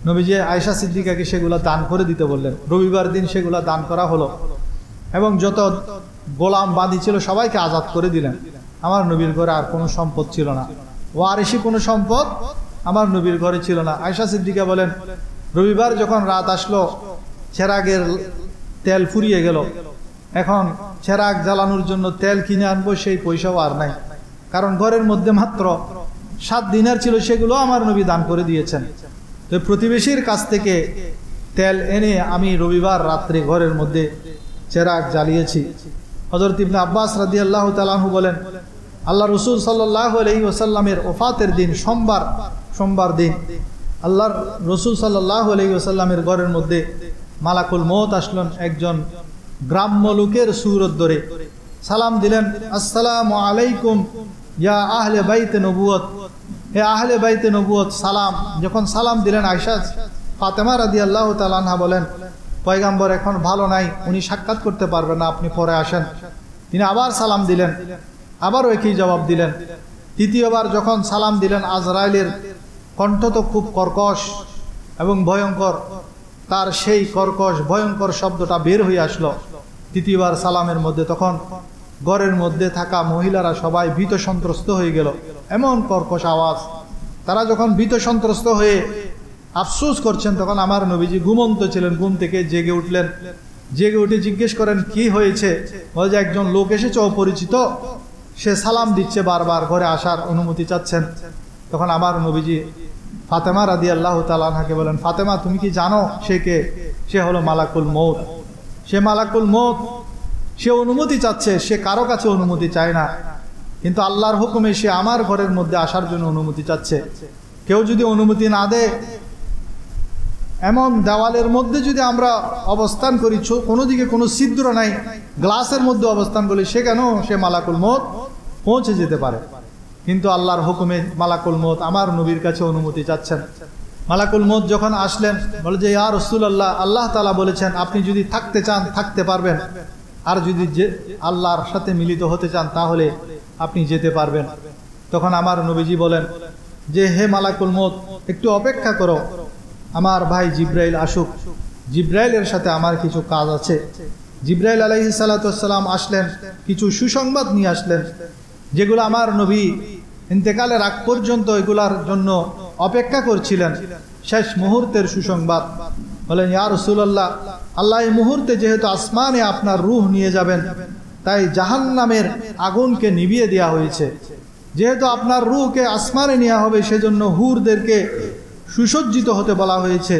নবীজি আয়েশা সিদ্দিকাকে সেগুলা দান করে দিতে বললেন। রবিবার দিন সেগুলা দান করা হলো এবং যত গোলাম বাদী ছিল সবাইকে আজাদ করে দিলেন। আমার নবীর ঘরে আর কোনো সম্পদ ছিল না, ওয়ারিসি কোনো সম্পদ আমার নবীর ঘরে ছিল না। আয়েশা সিদ্দিকা বলেন, রবিবার যখন রাত আসলো, চেরাগের তেল ফুরিয়ে গেল। এখন চেরাগ জ্বালানোর জন্য তেল কিনে আনবো, সেই পয়সাও আর নাই, কারণ ঘরের মধ্যে মাত্র 7 দিনার ছিল, সেগুলো আমার নবী দান করে দিয়েছেন। তো প্রতিবেশীর কাছ থেকে তেল এনে আমি রবিবার রাত্রে ঘরের মধ্যে চেরাগ জ্বালিয়েছি। হযরত ইবনে আব্বাস রাদিয়াল্লাহু তাআলা আনহু বলেন, আল্লাহ রাসূল সাল্লাল্লাহু আলাইহি ওয়াসাল্লামের ওফাতের দিন সোমবার দিন আল্লাহর রাসূল সাল্লাল্লাহু আলাইহি ওয়াসাল্লামের ঘরের মধ্যে মালাকুল মউত আসলেন একজন গ্রাম্য লোকের সুরত ধরে। সালাম দিলেন, আসসালামু আলাইকুম ইয়া আহলে বাইতে নবুয়ত, হে আহলে বাইতে নবুয়ত সালাম। যখন সালাম দিলেন, আয়েশা ফাতেমা রাদিয়াল্লাহু তাআলা আনহা বলেন, পয়গম্বর এখন ভালো নাই, উনি সাক্ষাৎ করতে পারবেন না, আপনি পরে আসেন। তিনি আবার সালাম দিলেন, আবারও একই জবাব দিলেন। তৃতীয়বার যখন সালাম দিলেন, আজরাইলের কণ্ঠ তো খুব কর্কশ এবং ভয়ঙ্কর, তার সেই কর্কশ ভয়ঙ্কর শব্দটা বের হয়ে আসলো তৃতীয়বার সালামের মধ্যে। তখন ঘরের মধ্যে থাকা মহিলারা সবাই ভীত সন্ত্রস্ত হয়ে গেল, এমন কর্কশ আওয়াজ। তারা যখন ভীত সন্ত্রস্ত হয়ে আফসোস করছেন, তখন আমার নবীজি ঘুমন্ত ছিলেন, ঘুম থেকে জেগে উঠলেন। জেগে উঠে জিজ্ঞেস করেন, কি হয়েছে? বলে যে একজন লোক এসেছে অপরিচিত, সে সালাম দিচ্ছে, বারবার ঘরে আসার অনুমতি চাচ্ছেন। তখন আমার নবীজি ফাতেমা রাদিয়াল্লাহু তাআলা আনহাকে বলেন, ফাতেমা তুমি কি জানো সে কে? সে হলো মালাকুল মউত। সে মালাকুল মউত, সে অনুমতি চাচ্ছে, সে কারো কাছে অনুমতি চায় না, কিন্তু আল্লাহর হুকুমে সে আমার ঘরের মধ্যে আসার জন্য অনুমতি চাচ্ছে। কেউ যদি অনুমতি না দেয়, এমন দেওয়ালের মধ্যে যদি আমরা অবস্থান করি, কোনো দিকে কোনো ছিদ্র নাই, গ্লাসের মধ্যে অবস্থান করি, সেখানেও সে মালাকুল মউত পৌঁছে যেতে পারে। কিন্তু আল্লাহর হুকুমে মালাকুল মউত আমার নবীর কাছে অনুমতি চাচ্ছেন। মালাকুল মউত যখন আসলেন, বলে যে ইয়া রাসূলুল্লাহ, আল্লাহ তাআলা বলেছেন আপনি যদি থাকতে চান থাকতে পারবেন, আর যদি আল্লাহর সাথে মিলিত হতে চান তাহলে আপনি যেতে পারবেন। তখন আমার নবীজি বলেন যে হে মালাকুল মউত, একটু অপেক্ষা করো, আমার ভাই জিব্রাইল আসুক, জিব্রাইলের সাথে আমার কিছু কাজ আছে। জিব্রাইল আলাইহিস সালাতু ওয়াস সালাম আসলেন, কিছু সুসংবাদ নিয়ে আসলেন, যেগুলো আমার নবী ইন্তেকালের আগ পর্যন্ত এগুলার জন্য অপেক্ষা করছিলেন। শেষ মুহূর্তের সুসংবাদ। বলেন ইয়া রাসূলুল্লাহ, আল্লাহ এই মুহূর্তে যেহেতু আসমানে আপনার রূহ নিয়ে যাবেন, তাই জাহান্নামের আগুনকে নিভিয়ে দেওয়া হয়েছে। যেহেতু আপনার রূহকে আসমানে নেওয়া হবে, সেজন্য হুরদেরকে সুসজ্জিত হতে বলা হয়েছে,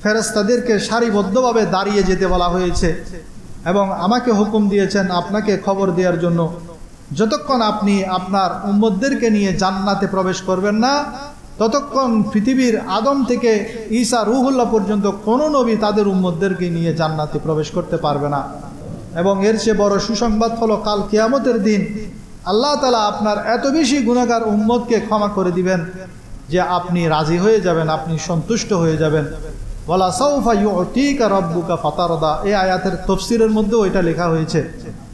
ফেরেশতাদেরকে সারিবদ্ধভাবে দাঁড়িয়ে যেতে বলা হয়েছে, এবং আমাকে হুকুম দিয়েছেন আপনাকে খবর দেওয়ার জন্য, যতক্ষণ আপনি আপনার উম্মতদেরকে নিয়ে জান্নাতে প্রবেশ করবেন না, ততক্ষণ পৃথিবীর আদম থেকে ঈসা রুহুল্লাহ পর্যন্ত কোনো নবী তাদের উম্মতদেরকে নিয়ে জান্নাতে প্রবেশ করতে পারবে না। এবং এর চেয়ে বড় সুসংবাদ হলো, কাল কিয়ামতের দিন আল্লাহ তাআলা আপনার এত বেশি গুনাহগার উম্মতকে ক্ষমা করে দিবেন যে আপনি রাজি হয়ে যাবেন, আপনি সন্তুষ্ট হয়ে যাবেন। ওয়ালা সাউফা ইউতিকা রাব্বুকা ফাতারদা, এই আয়াতের তাফসীরের মধ্যে ওইটা লেখা হয়েছে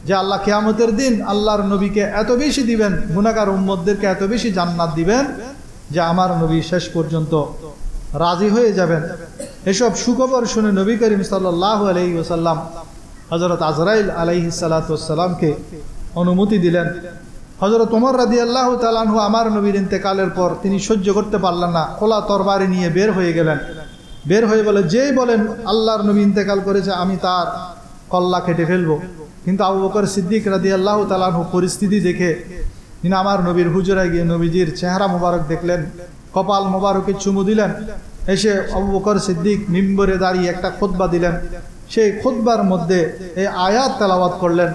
যে আল্লাহ কিয়ামতের দিন আল্লাহর নবীকে এত বেশি দিবেন, গুনাহগার উম্মতদেরকে এত বেশি জান্নাত দিবেন যে আমার নবী শেষ পর্যন্ত রাজি হয়ে যাবেন। এসব সুখবর শুনে নবী করিম সাল্লাল্লাহু আলাইহি ওয়াসাল্লাম হযরত আজরাইল আলাইহিস সালাতু ওয়াস সালামকে অনুমতি দিলেন। হযরত ওমর রাদিয়াল্লাহু তাআলা আনহু আমার নবীর ইন্তেকালের পর তিনি সহ্য করতে পারলেন না, খোলা তরবারি নিয়ে বের হয়ে গেলেন। বের হয়ে বলে, যেই বলেন আল্লাহর নবী ইন্তেকাল করেছে আমি তার কল্লা কেটে ফেলবো। কিন্তু আবু বকর সিদ্দিক রাদিয়াল্লাহু তাআলা আনহু পরিস্থিতি দেখে তিনি আমার নবীর হুজরায় গিয়ে নবীজির চেহারা মোবারক দেখলেন, কপাল মোবারকে চুমু দিলেন এসে আবু বকর সিদ্দিক মিম্বরে দাঁড়িয়ে একটা খুতবা দিলেন। সেই খুতবার মধ্যে এই আয়াত তেলাওয়াত করলেন,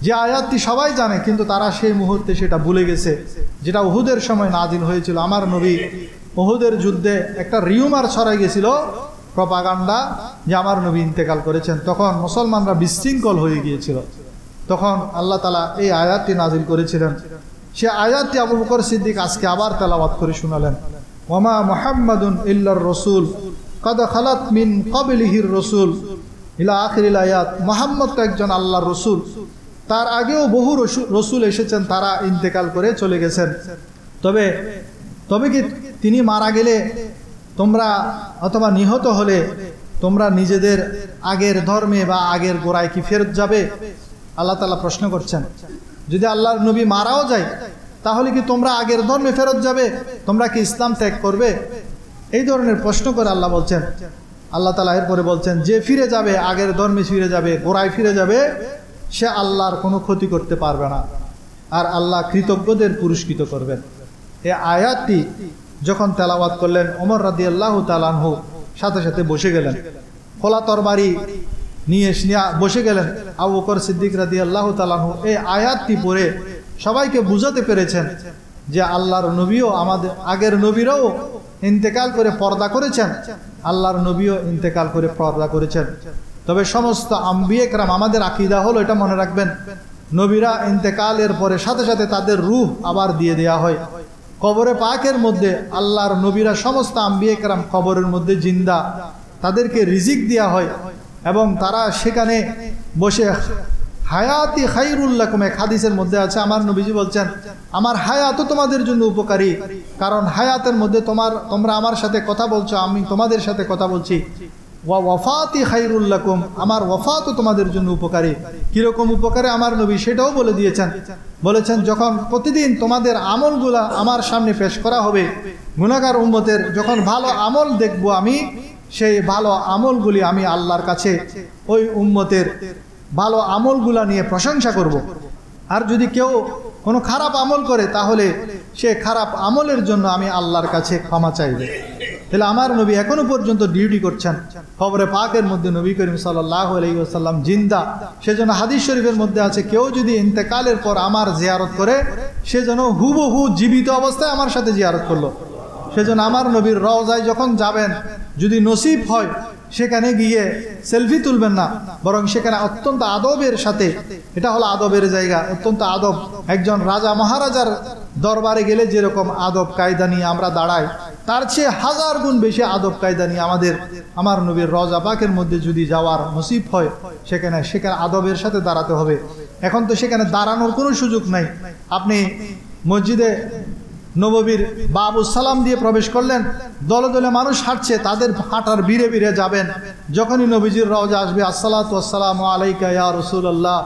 যে আয়াতটি সবাই জানে, কিন্তু তারা সেই মুহূর্তে সেটা ভুলে গেছে, যেটা উহুদের সময় নাজিল হয়েছিল। আমার নবী উহুদের যুদ্ধে একটা রিউমার ছড়াই গেছিল, প্রপাগান্ডা, যে আমার নবী ইন্তেকাল করেছেন। তখন মুসলমানরা বিশৃঙ্খল হয়ে গিয়েছিল। তখন আল্লাহ তাআলা এই আয়াতটি নাজিল করেছিলেন। সে আয়াতটি আবু বকর সিদ্দিক আজকে আবার তেলাওয়াত করে শোনালেন। ওয়ামা মুহাম্মাদুন ইল্লার রাসূল কাদ খালাত মিন ক্বাবলিহির রাসূল ইলা আখিরিল আয়াত। মুহাম্মদ তো একজন আল্লাহর রাসূল, তার আগেও বহু রাসূল এসেছেন, তারা ইন্তেকাল করে চলে গেছেন। তবে কি তিনি মারা গেলে তোমরা অথবা নিহত হলে তোমরা নিজেদের আগের ধর্মে বা আগের গোড়ায় কি ফেরত যাবে? আল্লাহ তাআলা প্রশ্ন করছেন। যদি আল্লাহর নবী মারাও যায়, তাহলে কি তোমরা আগের ধর্মে ফেরত যাবে? তোমরা কি ইসলাম ত্যাগ করবে? এই ধরনের প্রশ্ন করে আল্লাহ বলছেন। আল্লাহ তাআলা এরপরে বলছেন, যে ফিরে যাবে, আগের ধর্মে ফিরে যাবে, গোড়ায় ফিরে যাবে, সে আল্লাহর কোনো ক্ষতি করতে পারবে না, আর আল্লাহ কৃতজ্ঞদের পুরস্কৃত করবেন। এই আয়াতটি যখন তেলাওয়াত করলেন, ওমর রাদিয়াল্লাহু তাআলা আনহু সাথে সাথে বসে গেলেন, খোলা তরবারি নিয়ে বসে গেলেন। আবু বকর সিদ্দিক রাদিয়াল্লাহু তাআলা আনহু এই আয়াতটি পড়ে সবাইকে বুঝাতে পেরেছেন যে আল্লাহর নবীও, আমাদের আগের নবীরাও ইন্তেকাল করে পর্দা করেছেন, আল্লাহর নবীও ইন্তেকাল করে পর্দা করেছেন। তবে সমস্ত আম্বিয়া কেরাম, আমাদের আকীদা হলো, এটা মনে রাখবেন, নবীরা ইন্তেকালের পরে সাথে সাথে তাদের রূহ আবার দিয়ে দেওয়া হয় কবরে পাকের মধ্যে। আল্লাহর নবীরা সমস্ত আম্বিয়া কেরাম কবরের মধ্যে জিন্দা, তাদেরকে রিজিক দেওয়া হয় এবং তারা সেখানে বসে হায়াতি খায়রুল লাকুম, এক হাদিসের মধ্যে আছে, আমার নবীজি বলছেন, আমার হায়াতও তোমাদের জন্য উপকারী, কারণ হায়াতের মধ্যে তোমরা আমার সাথে কথা বলছো, আমি তোমাদের সাথে কথা বলছি। ওয়া ওয়াফাতি খায়রুল লাকুম, আমার ওয়াফাতও তোমাদের জন্য উপকারী। কিরকম উপকারে আমার নবী সেটাও বলে দিয়েছেন। বলেছেন, যখন প্রতিদিন তোমাদের আমলগুলা আমার সামনে পেশ করা হবে, গুনাহগার উম্মতের যখন ভালো আমল দেখব, আমি সেই ভালো আমলগুলি আমি আল্লাহর কাছে ওই উম্মতের ভালো আমলগুলা নিয়ে প্রশংসা করব। আর যদি কেউ কোনো খারাপ আমল করে, তাহলে সে খারাপ আমলের জন্য আমি আল্লাহর কাছে ক্ষমা চাইবে। তাহলে আমার নবী এখনো পর্যন্ত ডিউটি করছেন কবরে পাকের মধ্যে। নবী করিম সাল্লাল্লাহু আলাইহি ওয়াসাল্লাম জিন্দা, সেজন্য হাদিস শরীফের মধ্যে আছে, কেউ যদি ইন্তেকালের পর আমার জিয়ারত করে, সে যেন হুবহু জীবিত অবস্থায় আমার সাথে জিয়ারত করলো। সেজন্য আমার নবীর রওজায় যখন যাবেন, যদি নসিব হয়, সেখানে গিয়ে সেলফি তুলবেন না, বরং সেখানে অত্যন্ত আদবের সাথে, এটা হলো আদবের জায়গা, অত্যন্ত আদব। একজন রাজা মহারাজার দরবারে গেলে যেরকম আদব কায়দা নিয়ে আমরা দাঁড়াই, তার চেয়ে হাজার গুণ বেশি আদব কায়দা নিয়ে আমার নবীর রওজা পাকের মধ্যে যদি যাওয়ার নসিব হয়, সেখানে আদবের সাথে দাঁড়াতে হবে। এখন তো সেখানে দাঁড়ানোর কোনো সুযোগ নাই। আপনি মসজিদে নববীর বাবু সালাম দিয়ে প্রবেশ করলেন, দলে দলে মানুষ হাঁটছে, তাদের হাঁটার ভিড়ে ভিড়ে যাবেন। যখনই নবীজির রওজা আসবে, আসসালাতু ওয়াসসালামু আলাইকা ইয়া রাসূলুল্লাহ,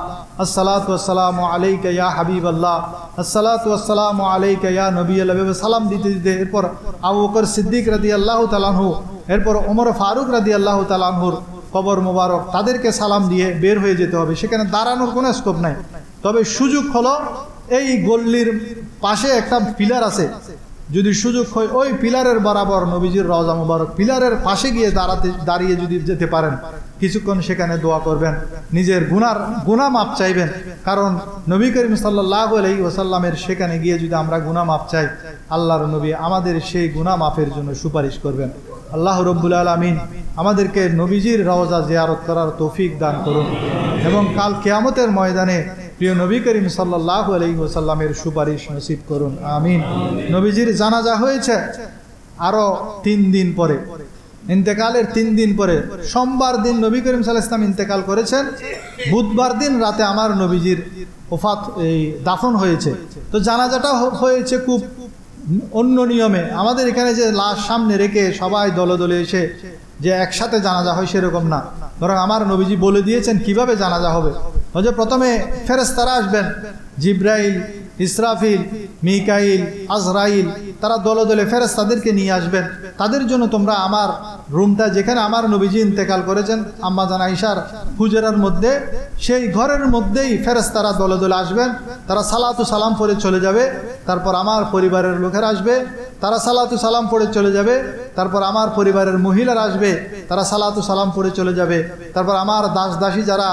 আসসালাতু ওয়াসসালামু আলাইকা ইয়া হাবিবাল্লাহ, আসসালাতু ওয়াসসালামু আলাইকা ইয়া নবিয়াল্লাহ, সালাম দিতে দিতে এরপর আবু বকর সিদ্দিক রাদিয়াল্লাহু তাআলা আনহু, এরপর ওমর ফারুক রাদিয়াল্লাহু তাআলা আনহুর কবর মোবারক, তাদেরকে সালাম দিয়ে বের হয়ে যেতে হবে। সেখানে দাঁড়ানোর কোনো স্কোপ নাই। তবে সুযোগ হলো, এই গল্লির পাশে একটা পিলার আছে, যদি সুযোগ হয় ওই পিলারের বরাবর নবীজির রওজা মুবারক, পিলারের পাশে গিয়ে দাঁড়িয়ে যদি যেতে পারেন, কিছুক্ষণ সেখানে দোয়া করবেন, নিজের গুনাহ মাপ চাইবেন। কারণ নবী করিম সাল্লাল্লাহু আলাইহি ওয়াসাল্লামের সেখানে গিয়ে যদি আমরা গুনাহ মাপ চাই, আল্লাহর নবী আমাদের সেই গুনাহ মাফের জন্য সুপারিশ করবেন। আল্লাহ রব্বুল আলামিন আমাদেরকে নবীজির রওজা জিয়ারত করার তৌফিক দান করুন এবং কাল কিয়ামতের ময়দানে প্রিয় নবী করিম সাল্লাল্লাহু আলাইহি ওয়াসাল্লামের সুপারিশ নসিব করুন, আমিন। নবীজির জানাজা হয়েছে আরো 3 দিন পরে, ইন্তেকালের 3 দিন পরে, সোমবার দিন নবী করিম সাল্লাল্লাহু আলাইহি ওয়াসাল্লাম ইন্তেকাল করেছেন, বুধবার দিন রাতে আমার নবীজির ওফাত দাফন হয়েছে। তো জানাজাটা হয়েছে খুব অন্য নিয়মে। আমাদের এখানে যে লাশ সামনে রেখে সবাই দলে দলে এসে যে একসাথে জানাজা হয়, সেরকম না, বরং আমার নবীজি বলে দিয়েছেন কিভাবে জানাজা হবে। যে প্রথমে ফেরেশতারা আসবেন, জিব্রাইল, ইসরাফিল, মিকাইল, আজরাইল, তারা দলে দলে ফেরেশতাদেরকে নিয়ে আসবেন। তাদের জন্য তোমরা আমার রুমটা, যেখানে আমার নবীজি ইন্তেকাল করেছেন আম্মা জান আয়েশার হুজরার মধ্যে, সেই ঘরের মধ্যেই ফেরেশতারা দলে দলে আসবেন। তারা সালাতু সালাম পড়ে চলে যাবে। তারপর আমার পরিবারের লোকেরা আসবে, তারা সালাতু সালাম পড়ে চলে যাবে। তারপর আমার পরিবারের মহিলারা আসবে, তারা সালাতু সালাম পড়ে চলে যাবে। তারপর আমার দাস দাসী যারা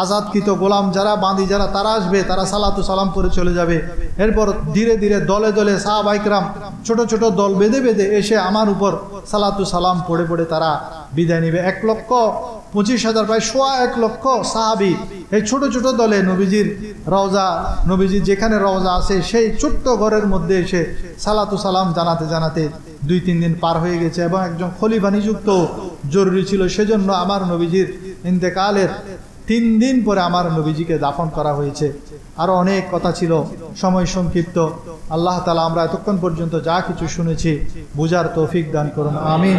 আজাদকৃত গোলাম যারা বাঁধি যারা তারা আসবে, তারা সালাতু সালাম পড়ে চলে যাবে। এরপর ধীরে ধীরে দলে দলে সাহাবায়ে কেরাম ছোট ছোট দল বেঁধে বেঁধে এসে আমার উপর সালাতু সালাম পড়ে পড়ে তারা বিদায় নেবে। 1,25,000 প্রায় 1,00,000 সাহাবী এই ছোট ছোট দলে নবীজির রওজা, নবীজির যেখানে রওজা আছে সেই ছোট্ট ঘরের মধ্যে এসে সালাতু সালাম জানাতে জানাতে 2-3 দিন পার হয়ে গেছে। এবং একজন খলিফা নিযুক্ত জরুরি ছিল, সেজন্য আমার নবীজির ইন্তেকালের 3 দিন পরে আমার নবীজিকে দাফন করা হয়েছে। আরও অনেক কথা ছিল, সময় সংক্ষিপ্ত। আল্লাহ তাআলা আমরা এতক্ষণ পর্যন্ত যা কিছু শুনেছি বুঝার তৌফিক দান করুন, আমিন।